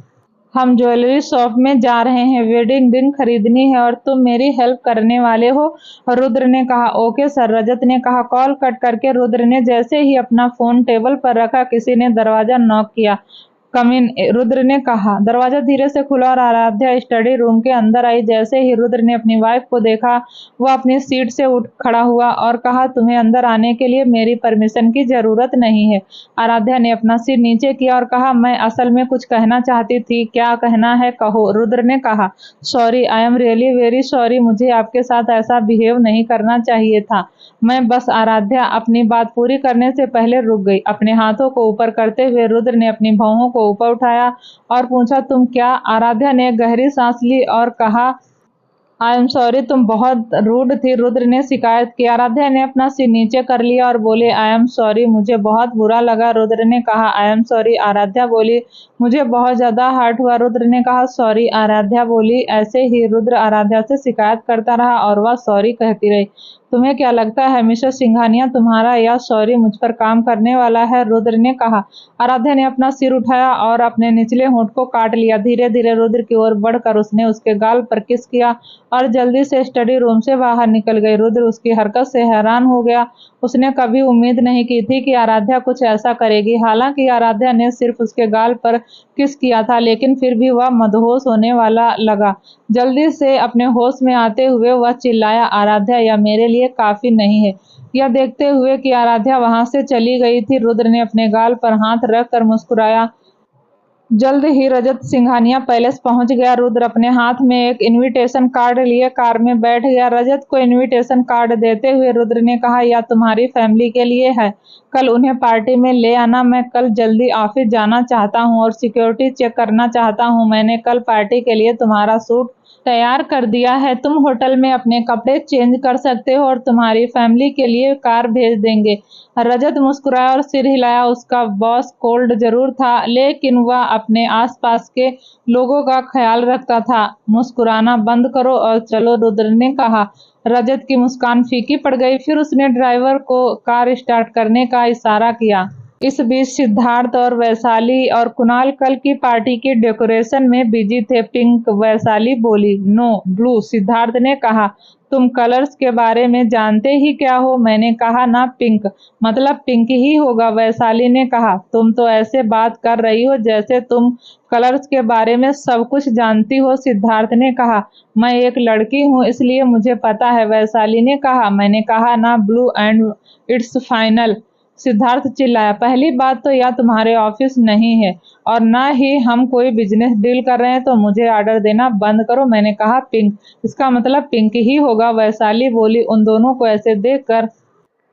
हम ज्वेलरी शॉप में जा रहे हैं, वेडिंग रिंग खरीदनी है और तुम मेरी हेल्प करने वाले हो, रुद्र ने कहा। ओके सर, रजत ने कहा। कॉल कट करके रुद्र ने जैसे ही अपना फोन टेबल पर रखा, किसी ने दरवाजा नॉक किया। कम इन, रुद्र ने कहा। दरवाजा धीरे से खुला और आराध्या स्टडी रूम के अंदर आई। जैसे ही रुद्र ने अपनी वाइफ को देखा, वह अपनी सीट से उठ खड़ा हुआ और कहा, तुम्हें अंदर आने के लिए मेरी परमिशन की जरूरत नहीं है। आराध्या ने अपना सिर नीचे किया और कहा, मैं असल में कुछ कहना चाहती थी। क्या कहना है, कहो, रुद्र ने कहा। Sorry, I am really very sorry, मुझे आपके साथ ऐसा बिहेव नहीं करना चाहिए था। मैं बस, आराध्या अपनी बात पूरी करने से पहले रुक गई। अपने हाथों को ऊपर करते हुए रुद्र ने अपनी भौहों को ऊपर उठाया और पूछा, तुम क्या? आराध्या ने गहरी सांस ली और कहा, आई एम सॉरी, तुम बहुत रूड थी, रुद्र ने शिकायत की। आराध्या ने अपना सिर नीचे कर लिया और बोले, आई एम सॉरी, मुझे बहुत बुरा लगा, रुद्र ने कहा। आई एम सॉरी, आराध्या बोली, मुझे बहुत ज्यादा हर्ट हुआ, रुद्र ने कहा। सॉरी, आराध्या बोली। ऐसे ही रुद्र आराध्या से शिकायत करता रहा और वह सॉरी कहती रही। तुम्हें क्या लगता है मिसेस सिंघानिया, तुम्हारा यह सॉरी मुझ पर काम करने वाला है, रुद्र ने कहा। आराध्या ने अपना सिर उठाया और अपने निचले होंठ को काट लिया। धीरे धीरे रुद्र की ओर बढ़कर उसने उसके गाल पर किस किया और जल्दी से स्टडी रूम से बाहर निकल गई। रुद्र उसकी हरकत से हैरान हो गया। उसने कभी उम्मीद नहीं की थी कि आराध्या कुछ ऐसा करेगी। हालांकि आराध्या ने सिर्फ उसके गाल पर किस किया था, लेकिन फिर भी वह मदहोश होने वाला लगा। जल्दी से अपने होश में आते हुए वह चिल्लाया, आराध्या, यह मेरे लिए काफी नहीं है। यह देखते हुए कि आराध्या वहां से चली गई थी, रुद्र ने अपने गाल पर हाथ रखकर मुस्कुराया। जल्द ही रजत सिंघानिया पैलेस पहुंच गया। रुद्र अपने हाथ में एक इनविटेशन कार्ड लिए कार में बैठ गया। रजत को इनविटेशन कार्ड देते हुए रुद्र ने कहा, यह तुम्हारी फैमिली के लिए है, कल उन्हें पार्टी में ले आना। मैं कल जल्दी ऑफिस जाना चाहता हूं और सिक्योरिटी चेक करना चाहता हूं। मैंने कल पार्टी के लिए तुम्हारा सूट तैयार कर दिया है। तुम होटल में अपने कपड़े चेंज कर सकते हो और तुम्हारी फैमिली के लिए कार भेज देंगे। रजत मुस्कुराया और सिर हिलाया। उसका बॉस कोल्ड जरूर था, लेकिन वह अपने आसपास के लोगों का ख्याल रखता था। मुस्कुराना बंद करो और चलो, रुद्र ने कहा। रजत की मुस्कान फीकी पड़ गई। फिर उसने ड्राइवर को कार स्टार्ट करने का इशारा किया। इस बीच सिद्धार्थ और वैशाली और कुणाल कल की पार्टी की डेकोरेशन में बिजी थे। पिंक, वैशाली बोली। नो, ब्लू, सिद्धार्थ ने कहा। तुम कलर्स के बारे में जानते ही क्या हो? मैंने कहा ना पिंक, मतलब पिंक ही होगा, वैशाली ने कहा। तुम तो ऐसे बात कर रही हो जैसे तुम कलर्स के बारे में सब कुछ जानती हो, सिद्धार्थ ने कहा। मैं एक लड़की हूँ, इसलिए मुझे पता है, वैशाली ने कहा। मैंने कहा ना blue and it's final, Siddharth चिल्लाया, पहली बात तो यह तुम्हारे ऑफिस नहीं है और न ही हम कोई बिजनेस डील कर रहे हैं, तो मुझे ऑर्डर देना बंद करो। मैंने कहा पिंक, इसका मतलब पिंक ही होगा, वैशाली बोली। उन दोनों को ऐसे देखकर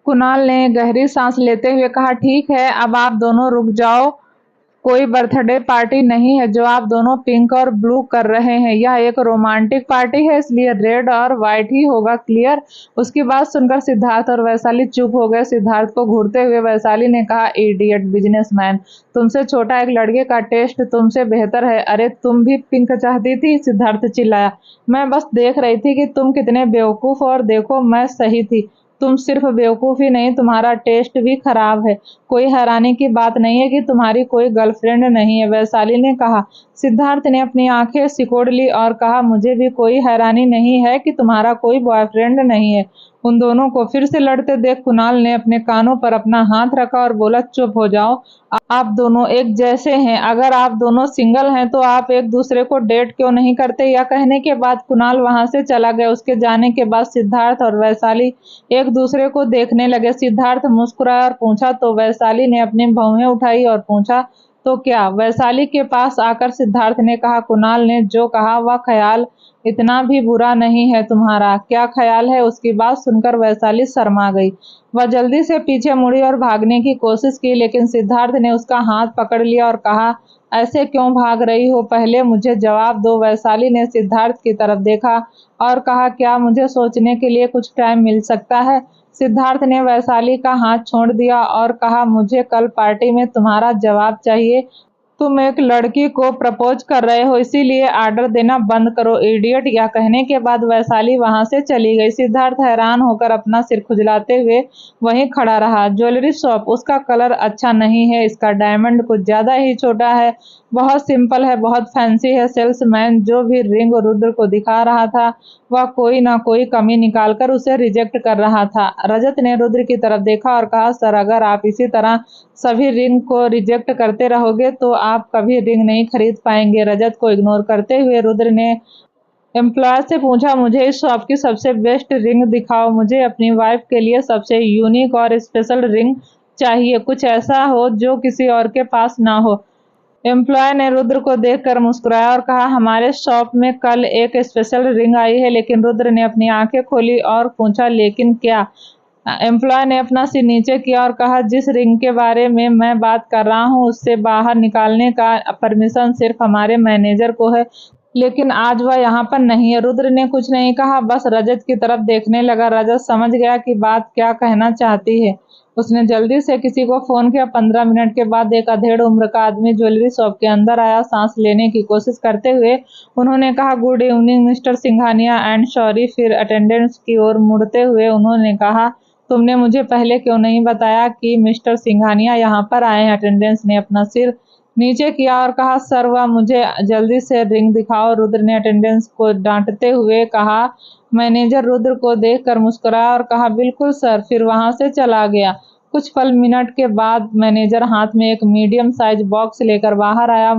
कुणाल ने गहरी सांस लेते हुए कहा, ठीक है, अब आप दोनों रुक जाओ। कोई बर्थडे पार्टी नहीं है जो आप दोनों पिंक और ब्लू कर रहे हैं। यह एक रोमांटिक पार्टी है, इसलिए रेड और व्हाइट ही होगा, क्लियर? उसकी बात सुनकर सिद्धार्थ और वैशाली चुप हो गए। सिद्धार्थ को घूरते हुए वैशाली ने कहा, इडियट बिजनेसमैन, तुमसे छोटा एक लड़के का टेस्ट तुमसे बेहतर है। अरे तुम भी पिंक चाहती थी? सिद्धार्थ चिल्लाया, मैं बस देख रही थी कि तुम कितने बेवकूफ, और देखो मैं सही थी। तुम सिर्फ बेवकूफ ही नहीं, तुम्हारा टेस्ट भी खराब है। कोई हैरानी की बात नहीं है कि तुम्हारी कोई गर्लफ्रेंड नहीं है, वैशाली ने कहा। सिद्धार्थ ने अपनी आंखें सिकोड़ ली और कहा, मुझे भी कोई हैरानी नहीं है कि तुम्हारा कोई बॉयफ्रेंड नहीं है। उन दोनों को फिर से लड़ते देख कुणाल ने अपने कानों पर अपना हाथ रखा और बोला, चुप हो जाओ, आप दोनों एक जैसे हैं। अगर आप दोनों सिंगल हैं तो आप एक दूसरे को डेट क्यों नहीं करते? यह कहने के बाद कुणाल वहां से चला गया। उसके जाने के बाद सिद्धार्थ और वैशाली एक दूसरे को देखने लगे। सिद्धार्थ मुस्कुराया और पूछा, तो वैशाली ने अपनी भौहें उठाई और पूछा, तो क्या? वैशाली के पास आकर सिद्धार्थ ने कहा, कुणाल ने जो कहा वह ख्याल इतना भी बुरा नहीं है तुम्हारा। क्या ख्याल है? उसकी बात सुनकर वैशाली शर्मा गई। वह जल्दी से पीछे मुड़ी और भागने की कोशिश की, लेकिन सिद्धार्थ ने उसका हाथ पकड़ लिया और कहा, ऐसे क्यों भाग रही हो? पहले मुझे जवाब दो। वैशाली ने सिद्धार्थ की तरफ देखा और कहा, क्या मुझे सोचने के लिए कुछ टाइम मिल सकता है? सिद्धार्थ ने वैशाली का हाथ छोड़ दिया और कहा, मुझे कल पार्टी में तुम्हारा जवाब चाहिए। तुम एक लड़की को प्रपोज कर रहे हो, इसीलिए ऑर्डर देना बंद करो, इडियट। यह कहने के बाद वैशाली वहां से चली गई। सिद्धार्थ हैरान होकर अपना सिर खुजलाते हुए वहीं खड़ा रहा। ज्वेलरी शॉप, उसका कलर अच्छा नहीं है, इसका डायमंड कुछ ज्यादा ही छोटा है, बहुत सिंपल है, बहुत फैंसी है। सेल्समैन जो भी रिंग रुद्र को दिखा रहा था वह कोई ना कोई कमी निकालकर उसे रिजेक्ट कर रहा था। रजत ने रुद्र की तरफ देखा और कहा, सर, अगर आप इसी तरह सभी रिंग को रिजेक्ट करते रहोगे तो आप कभी रिंग नहीं खरीद पाएंगे। रजत को इग्नोर करते हुए रुद्र ने एम्प्लॉयर से पूछा, मुझे इस शॉप की सबसे बेस्ट रिंग दिखाओ। मुझे अपनी वाइफ के लिए सबसे यूनिक और स्पेशल रिंग चाहिए, कुछ ऐसा हो जो किसी और के पास ना हो। एम्प्लॉय ने रुद्र को देखकर मुस्कुराया और कहा, हमारे शॉप में कल एक स्पेशल रिंग आई है। लेकिन रुद्र ने अपनी आंखें खोली और पूछा, लेकिन क्या? एम्प्लॉय ने अपना सिर नीचे किया और कहा, जिस रिंग के बारे में मैं बात कर रहा हूँ उससे बाहर निकालने का परमिशन सिर्फ हमारे मैनेजर को है, लेकिन आज वह यहाँ पर नहीं है। रुद्र ने कुछ नहीं कहा, बस रजत की तरफ देखने लगा। रजत समझ गया कि बात क्या कहना चाहती है। उसने जल्दी से किसी को फोन किया। 15 मिनट के बाद एक अधेड़ उम्र का आदमी ज्वेलरी शॉप के अंदर आया। सांस लेने की कोशिश करते हुए उन्होंने कहा, good evening mister Singhania and sorry. फिर अटेंडेंट्स की ओर मुड़ते हुए उन्होंने कहा, तुमने मुझे पहले क्यों नहीं बताया कि मिस्टर सिंघानिया यहाँ पर आए हैं? अटेंडेंस ने अपना सिर नीचे किया और कहा, सर, वह मुझे जल्दी से रिंग दिखाओ। रुद्र ने अटेंडेंस को डांटते हुए कहा। मैनेजर रुद्र को देखकर मुस्कुराया और कहा, बिल्कुल सर, फिर वहां से चला गया। कुछ पल मिनट के बाद मैनेजर हाथ में एक मीडियम साइज बॉक्स लेकर बाहर आया।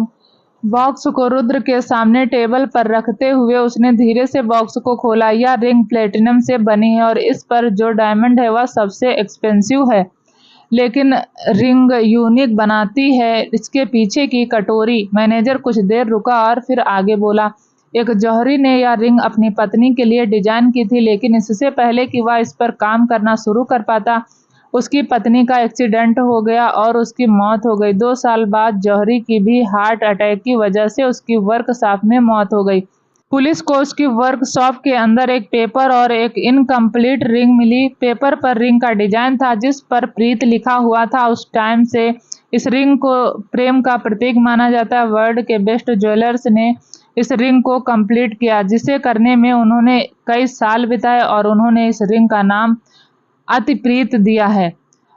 बॉक्स को रुद्र के सामने टेबल पर रखते हुए उसने धीरे से बॉक्स को खोला। यह रिंग प्लेटिनम से बनी है और इस पर जो डायमंड है वह सबसे एक्सपेंसिव है, लेकिन रिंग यूनिक बनाती है इसके पीछे की कटोरी। मैनेजर कुछ देर रुका और फिर आगे बोला, एक जौहरी ने यह रिंग अपनी पत्नी के लिए डिजाइन की थी, लेकिन इससे पहले कि वह इस पर काम करना शुरू कर पाता उसकी पत्नी का एक्सीडेंट हो गया और उसकी मौत हो गई। 2 साल बाद जौहरी की भी हार्ट अटैक की वजह से उसकी वर्कशॉप में मौत हो गई। पुलिस को उसकी वर्कशॉप के अंदर एक पेपर और एक इनकम्प्लीट रिंग मिली। पेपर पर रिंग का डिजाइन था जिस पर प्रीत लिखा हुआ था। उस टाइम से इस रिंग को प्रेम का प्रतीक माना जाता है। वर्ल्ड के बेस्ट ज्वेलर्स ने इस रिंग को कंप्लीट किया, जिसे करने में उन्होंने कई साल बिताए और उन्होंने इस रिंग का नाम अतिप्रीत दिया है।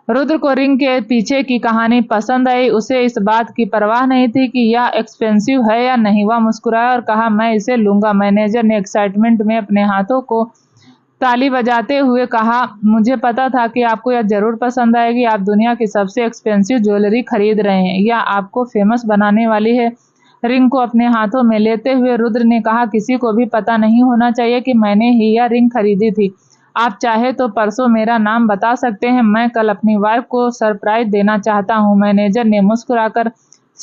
रुद्र को रिंग के पीछे की कहानी पसंद आई। उसे इस बात की परवाह नहीं थी कि यह एक्सपेंसिव है या नहीं। वह मुस्कुराया और कहा, मैं इसे लूंगा। मैनेजर ने एक्साइटमेंट में अपने हाथों को ताली बजाते हुए कहा, मुझे पता था कि आपको यह जरूर पसंद आएगी। आप दुनिया की सबसे एक्सपेंसिव ज्वेलरी खरीद रहे हैं, यह आपको फेमस बनाने वाली है। रिंग को अपने हाथों में लेते हुए रुद्र ने कहा, किसी को भी पता नहीं होना चाहिए कि मैंने ही यह रिंग खरीदी थी। आप चाहे तो परसों मेरा नाम बता सकते हैं, मैं कल अपनी वाइफ को सरप्राइज देना चाहता हूँ। मैनेजर ने मुस्कुराकर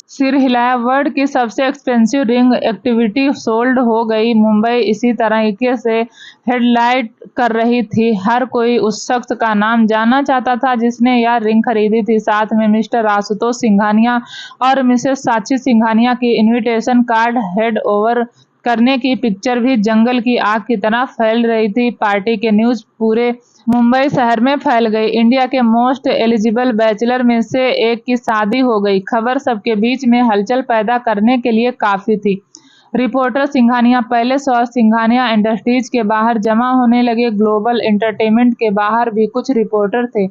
सिर हिलाया। वर्ल्ड की सबसे एक्सपेंसिव रिंग एक्टिविटी सोल्ड हो गई। मुंबई इसी तरीके से हेडलाइट कर रही थी। हर कोई उस शख्स का नाम जानना चाहता था जिसने यह रिंग खरीदी थी। साथ में मिस्टर आशुतोष सिंघानिया और मिसेस साक्षी सिंघानिया की इनविटेशन कार्ड हैंड ओवर करने की पिक्चर भी जंगल की आग की तरह फैल रही थी। पार्टी के न्यूज पूरे मुंबई शहर में फैल गई। इंडिया के मोस्ट एलिजिबल बैचलर में से एक की शादी हो गई। खबर सबके बीच में हलचल पैदा करने के लिए काफी थी। रिपोर्टर सिंघानिया पैलेस और सिंघानिया इंडस्ट्रीज के बाहर जमा होने लगे। ग्लोबल एंटरटेनमेंट के बाहर भी कुछ रिपोर्टर थे।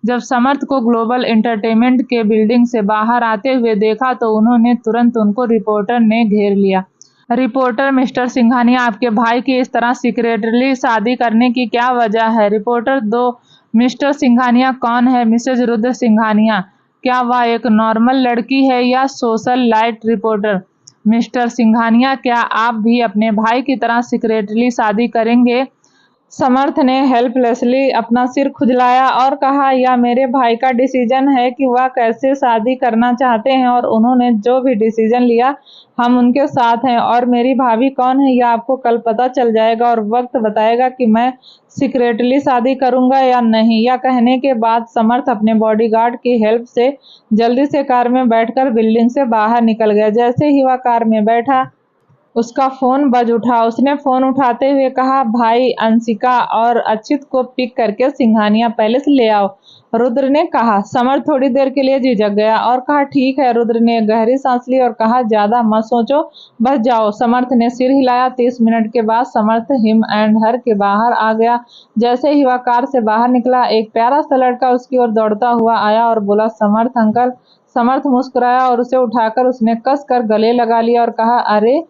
जब समर्थ को ग्लोबल एंटरटेनमेंट के बिल्डिंग से बाहर आते हुए देखा तो उन्होंने तुरंत उनको रिपोर्टर ने घेर लिया। रिपोर्टर, मिस्टर सिंघानिया, आपके भाई की इस तरह सीक्रेटली शादी करने की क्या वजह है? रिपोर्टर 2, मिस्टर सिंघानिया कौन है? मिसेज रुद्र सिंघानिया, क्या वह एक नॉर्मल लड़की है या social light? Reporter, mister Singhania, क्या आप भी अपने भाई की तरह सीक्रेटली शादी करेंगे? समर्थ ने हेल्पलेसली अपना सिर खुजलाया और कहा, यह मेरे भाई का डिसीजन है कि वह कैसे शादी करना चाहते हैं और उन्होंने जो भी डिसीजन लिया हम उनके साथ हैं। और मेरी भाभी कौन है यह आपको कल पता चल जाएगा और वक्त बताएगा कि मैं सीक्रेटली शादी करूंगा या नहीं। यह कहने के बाद समर्थ अपने बॉडीगार्ड की हेल्प से जल्दी से कार में बैठकर बिल्डिंग से बाहर निकल गया। जैसे ही वह कार में बैठा उसका फोन बज उठा। उसने फोन उठाते हुए कहा, भाई अंशिका और अच्युत को पिक करके सिंघानिया पैलेस ले आओ। रुद्र ने कहा। समर्थ थोड़ी देर के लिए झिझक गया और कहा, ठीक है। रुद्र ने गहरी सांस ली और कहा, ज्यादा मत सोचो, बस जाओ। समर्थ ने सिर हिलाया। 30 मिनट के बाद समर्थ हिम एंड हर के बाहर आ गया। जैसे ही वह कार से बाहर निकला एक प्यारा सा लड़का उसकी ओर दौड़ता हुआ आया और बोला, समर्थ अंकल। समर्थ मुस्कुराया और उसे उठाकर उसने कस कर गले लगा लिया और कहा, अरे।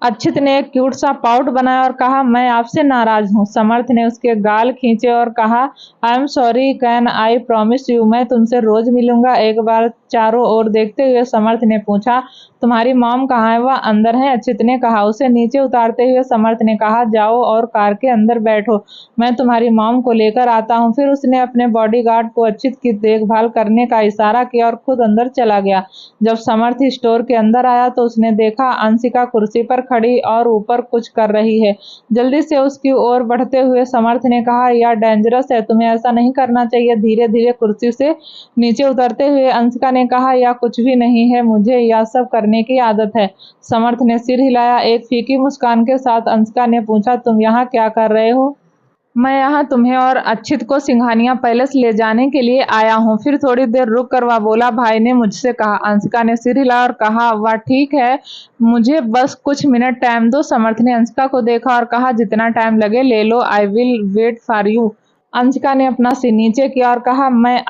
अच्युत ने एक क्यूट सा पाउट बनाया और कहा, मैं आपसे नाराज हूँ। समर्थ ने उसके गाल खींचे और कहा, I am sorry, can I promise you, मैं तुमसे रोज मिलूंगा। एक बार चारों ओर देखते हुए समर्थ ने पूछा, तुम्हारी मॉम कहाँ है? वह अंदर है, अच्युत ने कहा। उसे नीचे उतारते हुए समर्थ ने कहा, जाओ और कार के अंदर बैठो, मैं तुम्हारी मॉम को लेकर आता हूँ। फिर उसने अपने बॉडीगार्ड को अच्युत की देखभाल करने का इशारा किया और खुद अंदर चला गया। जब समर्थ स्टोर के अंदर आया तो उसने देखा अंशिका कुर्सी पर खड़ी और ऊपर कुछ कर रही है। जल्दी से उसकी ओर बढ़ते हुए समर्थ ने कहा, यह डेंजरस है, तुम्हें ऐसा नहीं करना चाहिए। धीरे धीरे कुर्सी से नीचे उतरते हुए अंशिका ने कहा, यह कुछ भी नहीं है, मुझे यह सब करने की आदत है। समर्थ ने सिर हिलाया। एक फीकी मुस्कान के साथ अंशिका ने पूछा, तुम यहाँ क्या कर रहे हो? मैं यहाँ तुम्हें और अच्युत को सिंघानिया पैलेस ले जाने के लिए आया हूँ। फिर थोड़ी देर रुक कर वह बोला, भाई ने मुझसे कहा। अंशिका ने सिर हिलाया और कहा, वाह ठीक है, मुझे बस कुछ मिनट टाइम दो। समर्थ ने अंशिका को देखा और कहा, जितना टाइम लगे ले लो, I will wait for you. Anshika ने अपना सिर नीचे किया और कहा, मैं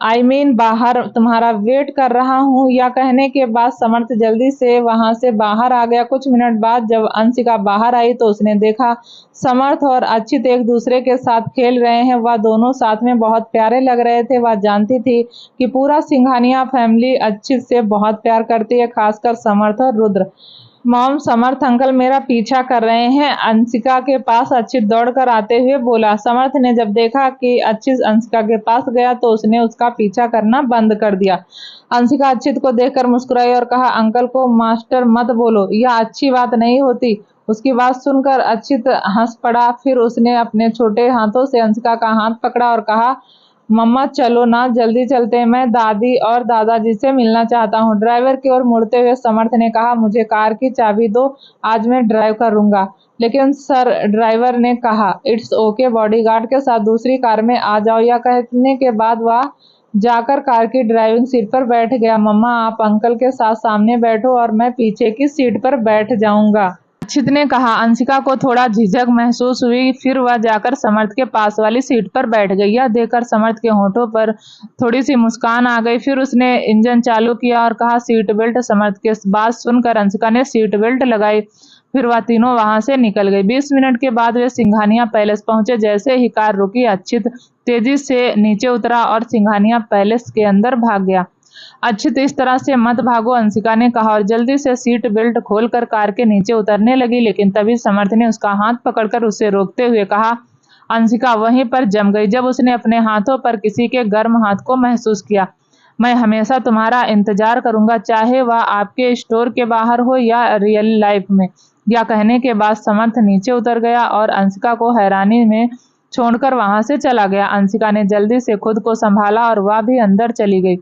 आई मीन बाहर तुम्हारा वेट कर रहा हूँ। यह कहने के बाद समर्थ जल्दी से वहां से बाहर आ गया। कुछ मिनट बाद जब अंशिका बाहर आई तो उसने देखा समर्थ और अच्युत एक दूसरे के साथ खेल रहे हैं। वह दोनों साथ में बहुत प्यारे लग रहे थे। वह जानती थी कि पूरा सिंघानिया फैमिली अच्युत से बहुत प्यार करती है, खासकर समर्थ और रुद्र। मॉम, समर्थ अंकल मेरा पीछा कर रहे हैं, अंशिका के पास अच्युत दौड़कर आते हुए बोला। समर्थ ने जब देखा कि अच्युत अंशिका के पास गया तो उसने उसका पीछा करना बंद कर दिया। अंशिका अच्युत को देखकर मुस्कुराई और कहा, अंकल को मास्टर मत बोलो, यह अच्छी बात नहीं होती। उसकी बात सुनकर अच्युत हंस पड़ा। फिर उसने अपने छोटे हाथों से अंशिका का हाथ पकड़ा और कहा, मम्मा चलो ना, जल्दी चलते हैं, मैं दादी और दादाजी से मिलना चाहता हूँ। ड्राइवर की ओर मुड़ते हुए समर्थ ने कहा, मुझे कार की चाबी दो, आज मैं ड्राइव करूंगा। लेकिन सर, ड्राइवर ने कहा, इट्स ओके, बॉडीगार्ड के साथ दूसरी कार में आ जाओ। यह कहने के बाद वह जाकर कार की ड्राइविंग सीट पर बैठ गया। मम्मा आप अंकल के साथ सामने बैठो और मैं पीछे की सीट पर बैठ जाऊंगा, अच्युत ने कहा। अंशिका को थोड़ा झिझक महसूस हुई। फिर वह जाकर समर्थ के पास वाली सीट पर बैठ गई। यह देखकर समर्थ के होठों पर थोड़ी सी मुस्कान आ गई। फिर उसने इंजन चालू किया और कहा, सीट बेल्ट। समर्थ के बात सुनकर अंशिका ने सीट बेल्ट लगाई। फिर वह तीनों वहां से निकल गई। 20 मिनट के बाद वे सिंघानिया पैलेस पहुंचे। जैसे ही कार रुकी अच्युत तेजी से नीचे उतरा और सिंघानिया पैलेस के अंदर भाग गया। अच्युत, इस तरह से मत भागो, अंशिका ने कहा और जल्दी से सीट बेल्ट खोलकर कार के नीचे उतरने लगी। लेकिन तभी समर्थ ने उसका हाथ पकड़कर उसे रोकते हुए कहा, अंशिका वहीं पर जम गई जब उसने अपने हाथों पर किसी के गर्म हाथ को महसूस किया। मैं हमेशा तुम्हारा इंतजार करूंगा, चाहे वह आपके स्टोर के बाहर हो या रियल लाइफ में। यह कहने के बाद समर्थ नीचे उतर गया और अंशिका को हैरानी में छोड़कर वहां से चला गया। अंशिका ने जल्दी से खुद को संभाला और वह भी अंदर चली गई।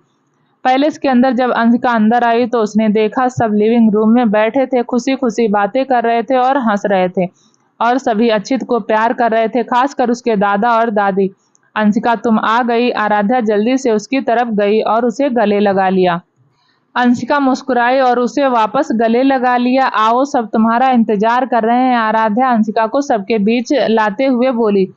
पैलेस के अंदर जब अंशिका अंदर आई तो उसने देखा सब लिविंग रूम में बैठे थे, खुशी खुशी बातें कर रहे थे और हंस रहे थे और सभी अचित को प्यार कर रहे थे, खासकर उसके दादा और दादी। अंशिका तुम आ गई। आराध्या जल्दी से उसकी तरफ गई और उसे गले लगा लिया। अंशिका मुस्कुराई और उसे वापस गले लगा लिया। आओ, सब तुम्हारा इंतजार कर रहे हैं। आराध्या अंशिका को सबके बीच लाते हुए बोली।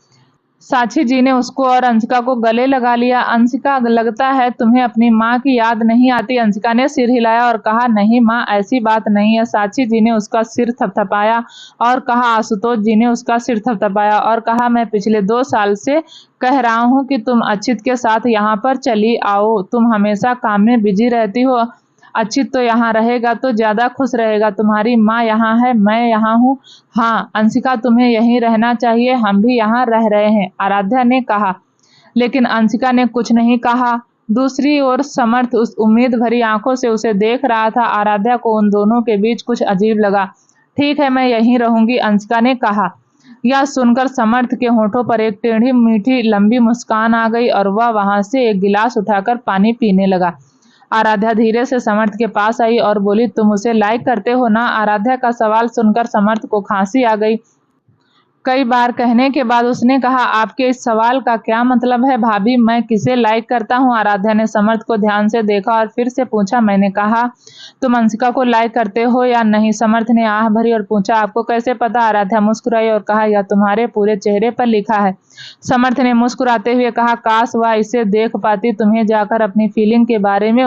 साक्षी जी ने उसको और अंशिका को गले लगा लिया। अंशिका, लगता है तुम्हें अपनी माँ की याद नहीं आती। अंशिका ने सिर हिलाया और कहा, नहीं माँ, ऐसी बात नहीं है। साक्षी जी ने उसका सिर थपथपाया और कहा, आशुतोष जी ने उसका सिर थपथपाया और कहा, मैं पिछले 2 साल से कह रहा हूँ कि तुम अचित के साथ यहाँ पर चली आओ। तुम हमेशा काम में बिजी रहती हो। अचित तो यहाँ रहेगा तो ज्यादा खुश रहेगा। तुम्हारी माँ यहाँ है, मैं यहाँ हूँ। हाँ अंशिका, तुम्हें यहीं रहना चाहिए, हम भी यहाँ रह रहे हैं, आराध्या ने कहा। लेकिन अंशिका ने कुछ नहीं कहा। दूसरी ओर समर्थ उस उम्मीद भरी आंखों से उसे देख रहा था। आराध्या को उन दोनों के बीच कुछ अजीब लगा। ठीक है, मैं यहीं रहूंगी, अंशिका ने कहा। यह सुनकर समर्थ के होठों पर एक टेढ़ी मीठी लंबी मुस्कान आ गई और वह वहां से एक गिलास उठाकर पानी पीने लगा। आराध्या धीरे से समर्थ के पास आई और बोली, तुम उसे लाइक करते हो ना? आराध्या का सवाल सुनकर समर्थ को खांसी आ गई। कई बार कहने के बाद उसने कहा, आपके इस सवाल का क्या मतलब है भाभी? मैं किसे लाइक करता हूँ? आराध्या ने समर्थ को ध्यान से देखा और फिर से पूछा। मैंने कहा, तुम अंशिका को लाइक करते हो या नहीं? समर्थ ने आह भरी और पूछा, आपको कैसे पता? आराध्या मुस्कुराई और कहा, यह तुम्हारे पूरे चेहरे पर लिखा है। समर्थ ने मुस्कुराते हुए कहा, काश वह इसे देख पाती। तुम्हें जाकर अपनी फीलिंग के बारे में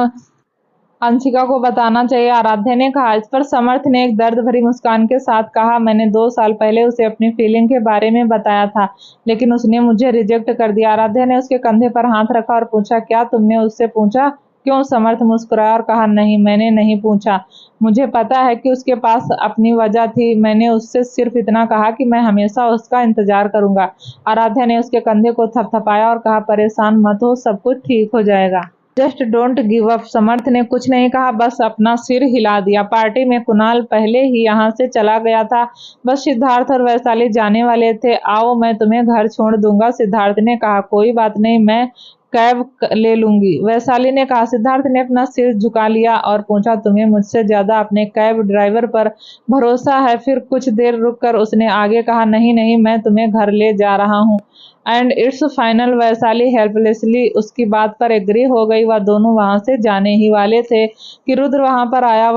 अंशिका को बताना चाहिए, आराध्या ने कहा। इस पर समर्थ ने एक दर्द भरी मुस्कान के साथ कहा, मैंने 2 साल पहले उसे अपनी फीलिंग के बारे में बताया था, लेकिन उसने मुझे रिजेक्ट कर दिया। आराध्या ने उसके कंधे पर हाथ रखा और पूछा, क्या तुमने उससे पूछा? क्यों? समर्थ मुस्कुराया और कहा, नहीं, मैंने नहीं पूछा। मुझे पता है कि उसके पास अपनी वजह थी। मैंने उससे सिर्फ इतना कहा कि मैं हमेशा उसका इंतजार करूंगा। आराध्या ने उसके कंधे को थपथपाया और कहा, परेशान मत हो, सब कुछ ठीक हो जाएगा। Just don't give up. Samarth ने कुछ नहीं कहा, बस अपना सिर हिला दिया। पार्टी में कुणाल पहले ही यहाँ से चला गया था। बस सिद्धार्थ और वैशाली जाने वाले थे। आओ, मैं तुम्हें घर छोड़ दूंगा, सिद्धार्थ ने कहा। कोई बात नहीं, मैं कैब ले लूंगी, वैशाली ने कहा। सिद्धार्थ ने अपना सिर झुका लिया और पूछा, तुम्हें मुझसे ज्यादा अपने कैब ड्राइवर पर भरोसा है? फिर कुछ देर रुककर उसने आगे कहा, नहीं नहीं, मैं तुम्हें घर ले जा रहा हूँ and it's final. Vaishali helplessly उसकी बात पर एग्री हो गई। वह दोनों वहां से जाने ही वाले थे कि रुद्र वहां पर आया।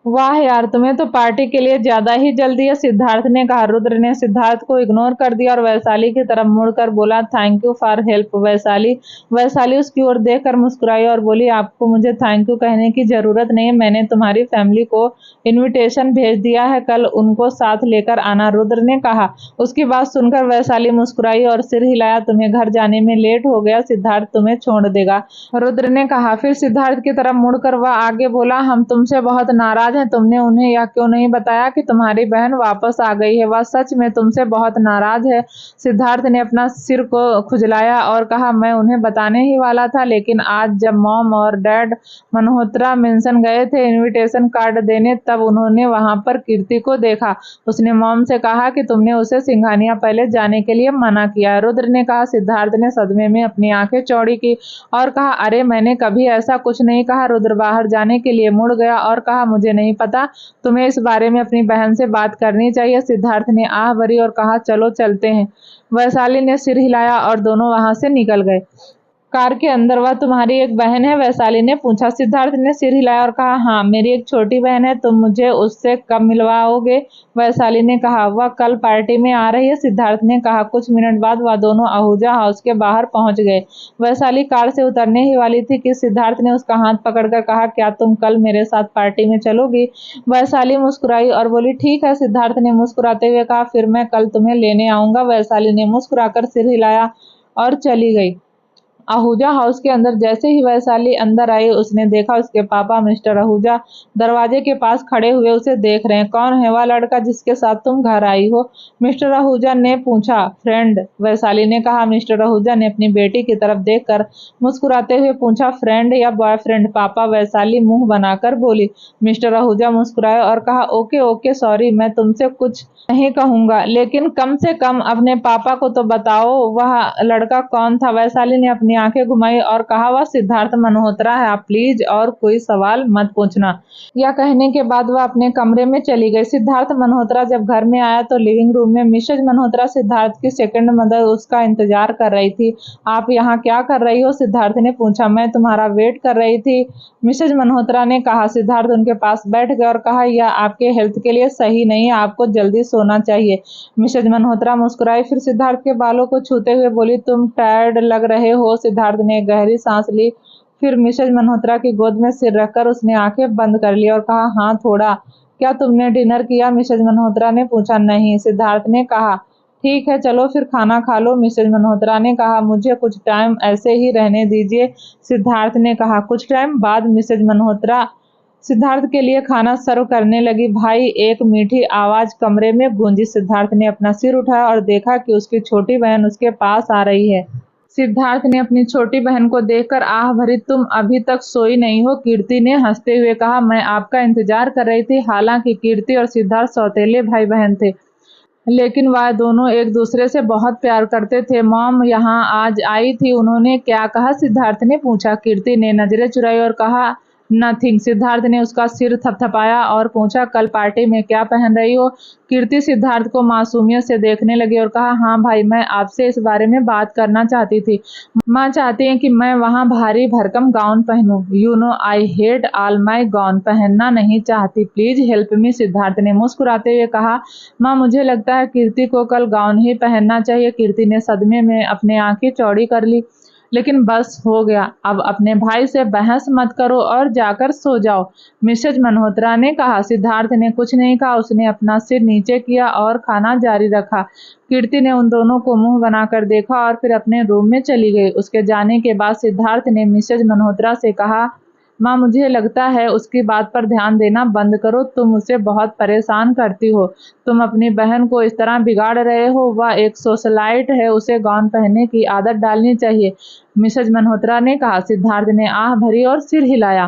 वाह यार, तुम्हें तो पार्टी के लिए ज्यादा ही जल्दी है, सिद्धार्थ ने कहा। रुद्र ने सिद्धार्थ को इग्नोर कर दिया और वैशाली की तरफ मुड़कर बोला, thank you for help Vaishali. Vaishali उसकी ओर देखकर मुस्कुराई और बोली, आपको मुझे थैंक यू कहने की जरूरत नहीं, मैंने तुम्हारी फैमिली को इन्विटेशन भेज दिया है, कल उनको साथ लेकर आना, रुद्र ने कहा। उसकी बात सुनकर वैशाली मुस्कुराई और सिर हिलाया। तुम्हें घर जाने में लेट हो गया, सिद्धार्थ तुम्हें छोड़ देगा, रुद्र ने कहा। फिर सिद्धार्थ की तरफ मुड़कर वह आगे बोला, हम तुमसे बहुत नाराज हैं। तुमने उन्हें यह क्यों नहीं बताया कि तुम्हारी बहन वापस आ गई है? वह सच में तुमसे बहुत नाराज है। सिद्धार्थ ने अपना सिर को खुजलाया और कहा, मैं उन्हें बताने ही वाला था, लेकिन आज जब मॉम और डैड मल्होत्रा मेंशन गए थे इनविटेशन कार्ड देने, तब उन्होंने वहां पर कीर्ति को देखा। उसने मॉम से कहा कि तुमने उसे सिंघानिया पैलेस जाने के लिए मना किया, रुद्र ने कहा। सिद्धार्थ ने सदमे में अपनी आंखें चौड़ी की और कहा, अरे मैंने कभी ऐसा कुछ नहीं कहा। रुद्र बाहर जाने के लिए मुड़ गया और कहा, मुझे नहीं पता, तुम्हें इस बारे में अपनी बहन से बात करनी चाहिए। सिद्धार्थ ने आह भरी और कहा, चलो चलते हैं। वैशाली ने सिर हिलाया और दोनों वहां से निकल गए। कार के अंदर, वह तुम्हारी एक बहन है? वैशाली ने पूछा। सिद्धार्थ ने सिर हिलाया और कहा, हाँ, मेरी एक छोटी बहन है। तुम मुझे उससे कब मिलवाओगे? वैशाली ने कहा। वह कल पार्टी में आ रही है, सिद्धार्थ ने कहा। कुछ मिनट बाद वह दोनों आहूजा हाउस के बाहर पहुंच गए। वैशाली कार से उतरने ही वाली थी कि सिद्धार्थ ने उसका हाथ पकड़कर कहा, क्या तुम कल मेरे साथ पार्टी में चलोगी? वैशाली मुस्कुराई और बोली, ठीक है। सिद्धार्थ ने मुस्कुराते हुए कहा, फिर मैं कल तुम्हें लेने आऊंगा। वैशाली ने मुस्कुराकर सिर हिलाया और चली गई। आहूजा हाउस के अंदर जैसे ही वैशाली अंदर आई, उसने देखा उसके पापा मिस्टर आहूजा दरवाजे के पास खड़े हुए उसे देख रहे हैं। कौन है वह लड़का जिसके साथ तुम घर आई हो? मिस्टर आहूजा ने पूछा। फ्रेंड, वैशाली ने कहा। मिस्टर आहूजा ने अपनी बेटी की तरफ देखकर मुस्कुराते हुए पूछा, फ्रेंड या बॉयफ्रेंड? पापा, वैशाली मुंह बनाकर बोली। मिस्टर आहूजा मुस्कुराए और कहा, ओके ओके, सॉरी, मैं तुमसे कुछ नहीं कहूंगा, लेकिन कम से कम अपने पापा को तो बताओ वह लड़का कौन था? वैशाली ने अपनी आंखें घुमाई और कहा, वह सिद्धार्थ मल्होत्रा है, आप प्लीज और कोई सवाल मत पूछना। यह कहने के बाद वह अपने कमरे में चली गई। सिद्धार्थ मल्होत्रा जब घर में आया तो लिविंग रूम में मिसेज मल्होत्रा, सिद्धार्थ की सेकंड मदर, उसका इंतजार कर रही थी। आप यहाँ क्या कर रही हो? सिद्धार्थ ने पूछा। मैं तुम्हारा वेट कर रही थी, मिसेज मल्होत्रा ने कहा। सिद्धार्थ उनके पास बैठ गया और कहा, यह आपके हेल्थ के लिए सही नहीं है, आपको जल्दी सोना चाहिए। मिसेज मल्होत्रा मुस्कुराई, फिर सिद्धार्थ के बालों को छूते हुए बोली, तुम टायर्ड लग रहे हो। सिद्धार्थ ने गहरी सांस ली, फिर मिसेज मल्होत्रा की गोद में सिर रखकर उसने आंखें बंद कर ली और कहा, हाँ थोड़ा। क्या तुमने डिनर किया? मिसेज मल्होत्रा ने पूछा। नहीं, सिद्धार्थ ने कहा। ठीक है, चलो फिर खाना खा लो, मिसेज मल्होत्रा ने कहा। मुझे कुछ टाइम ऐसे ही रहने दीजिए, सिद्धार्थ ने कहा। कुछ टाइम बाद मिसेज मल्होत्रा सिद्धार्थ के लिए खाना सर्व करने लगी। भाई, एक मीठी आवाज कमरे में गूंजी। सिद्धार्थ ने अपना सिर उठाया और देखा कि उसकी छोटी बहन उसके पास आ रही है। सिद्धार्थ ने अपनी छोटी बहन को देखकर आह भरी, तुम अभी तक सोई नहीं हो? कीर्ति ने हंसते हुए कहा। मैं आपका इंतजार कर रही थी। हालांकि कीर्ति और सिद्धार्थ सौतेले भाई बहन थे, लेकिन वह दोनों एक दूसरे से बहुत प्यार करते थे। मॉम यहाँ आज आई थी, उन्होंने क्या कहा? सिद्धार्थ ने पूछा। कीर्ति ने नजरें चुराई और कहा, नथिंग। सिद्धार्थ ने उसका सिर थपथपाया और पूछा, कल पार्टी में क्या पहन रही हो? कीर्ति सिद्धार्थ को मासूमियत से देखने लगी और कहा, हाँ भाई, मैं आपसे इस बारे में बात करना चाहती थी। माँ चाहती है कि मैं वहाँ भारी भरकम गाउन पहनूं। You know I hate all my gown. पहनना नहीं चाहती, प्लीज हेल्प मी, सिद्धार्थ ने मुस्कुराते हुए कहा। माँ, मुझे लगता है कीर्ति को कल गाउन ही पहनना चाहिए। कीर्ति ने सदमे में अपनी आंखें चौड़ी कर ली। लेकिन बस हो गया, अब अपने भाई से बहस मत करो और जाकर सो जाओ, मिसेज मल्होत्रा ने कहा। सिद्धार्थ ने कुछ नहीं कहा, उसने अपना सिर नीचे किया और खाना जारी रखा। कीर्ति ने उन दोनों को मुंह बनाकर देखा और फिर अपने रूम में चली गई। उसके जाने के बाद सिद्धार्थ ने मिसेज मल्होत्रा से कहा, माँ, मुझे लगता है उसकी बात पर ध्यान देना बंद करो, तुम उसे बहुत परेशान करती हो। तुम अपनी बहन को इस तरह बिगाड़ रहे हो, वह एक सोशलाइट है, उसे गाउन पहनने की आदत डालनी चाहिए, मिसेज मल्होत्रा ने कहा। सिद्धार्थ ने आह भरी और सिर हिलाया।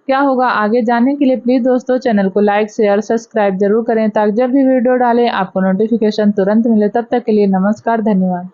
क्या होगा आगे जानने के लिए प्लीज दोस्तों चैनल को लाइक, शेयर, सब्सक्राइब जरूर करें ताकि जब भी वीडियो डालें आपको नोटिफिकेशन तुरंत मिले। तब तक के लिए नमस्कार, धन्यवाद।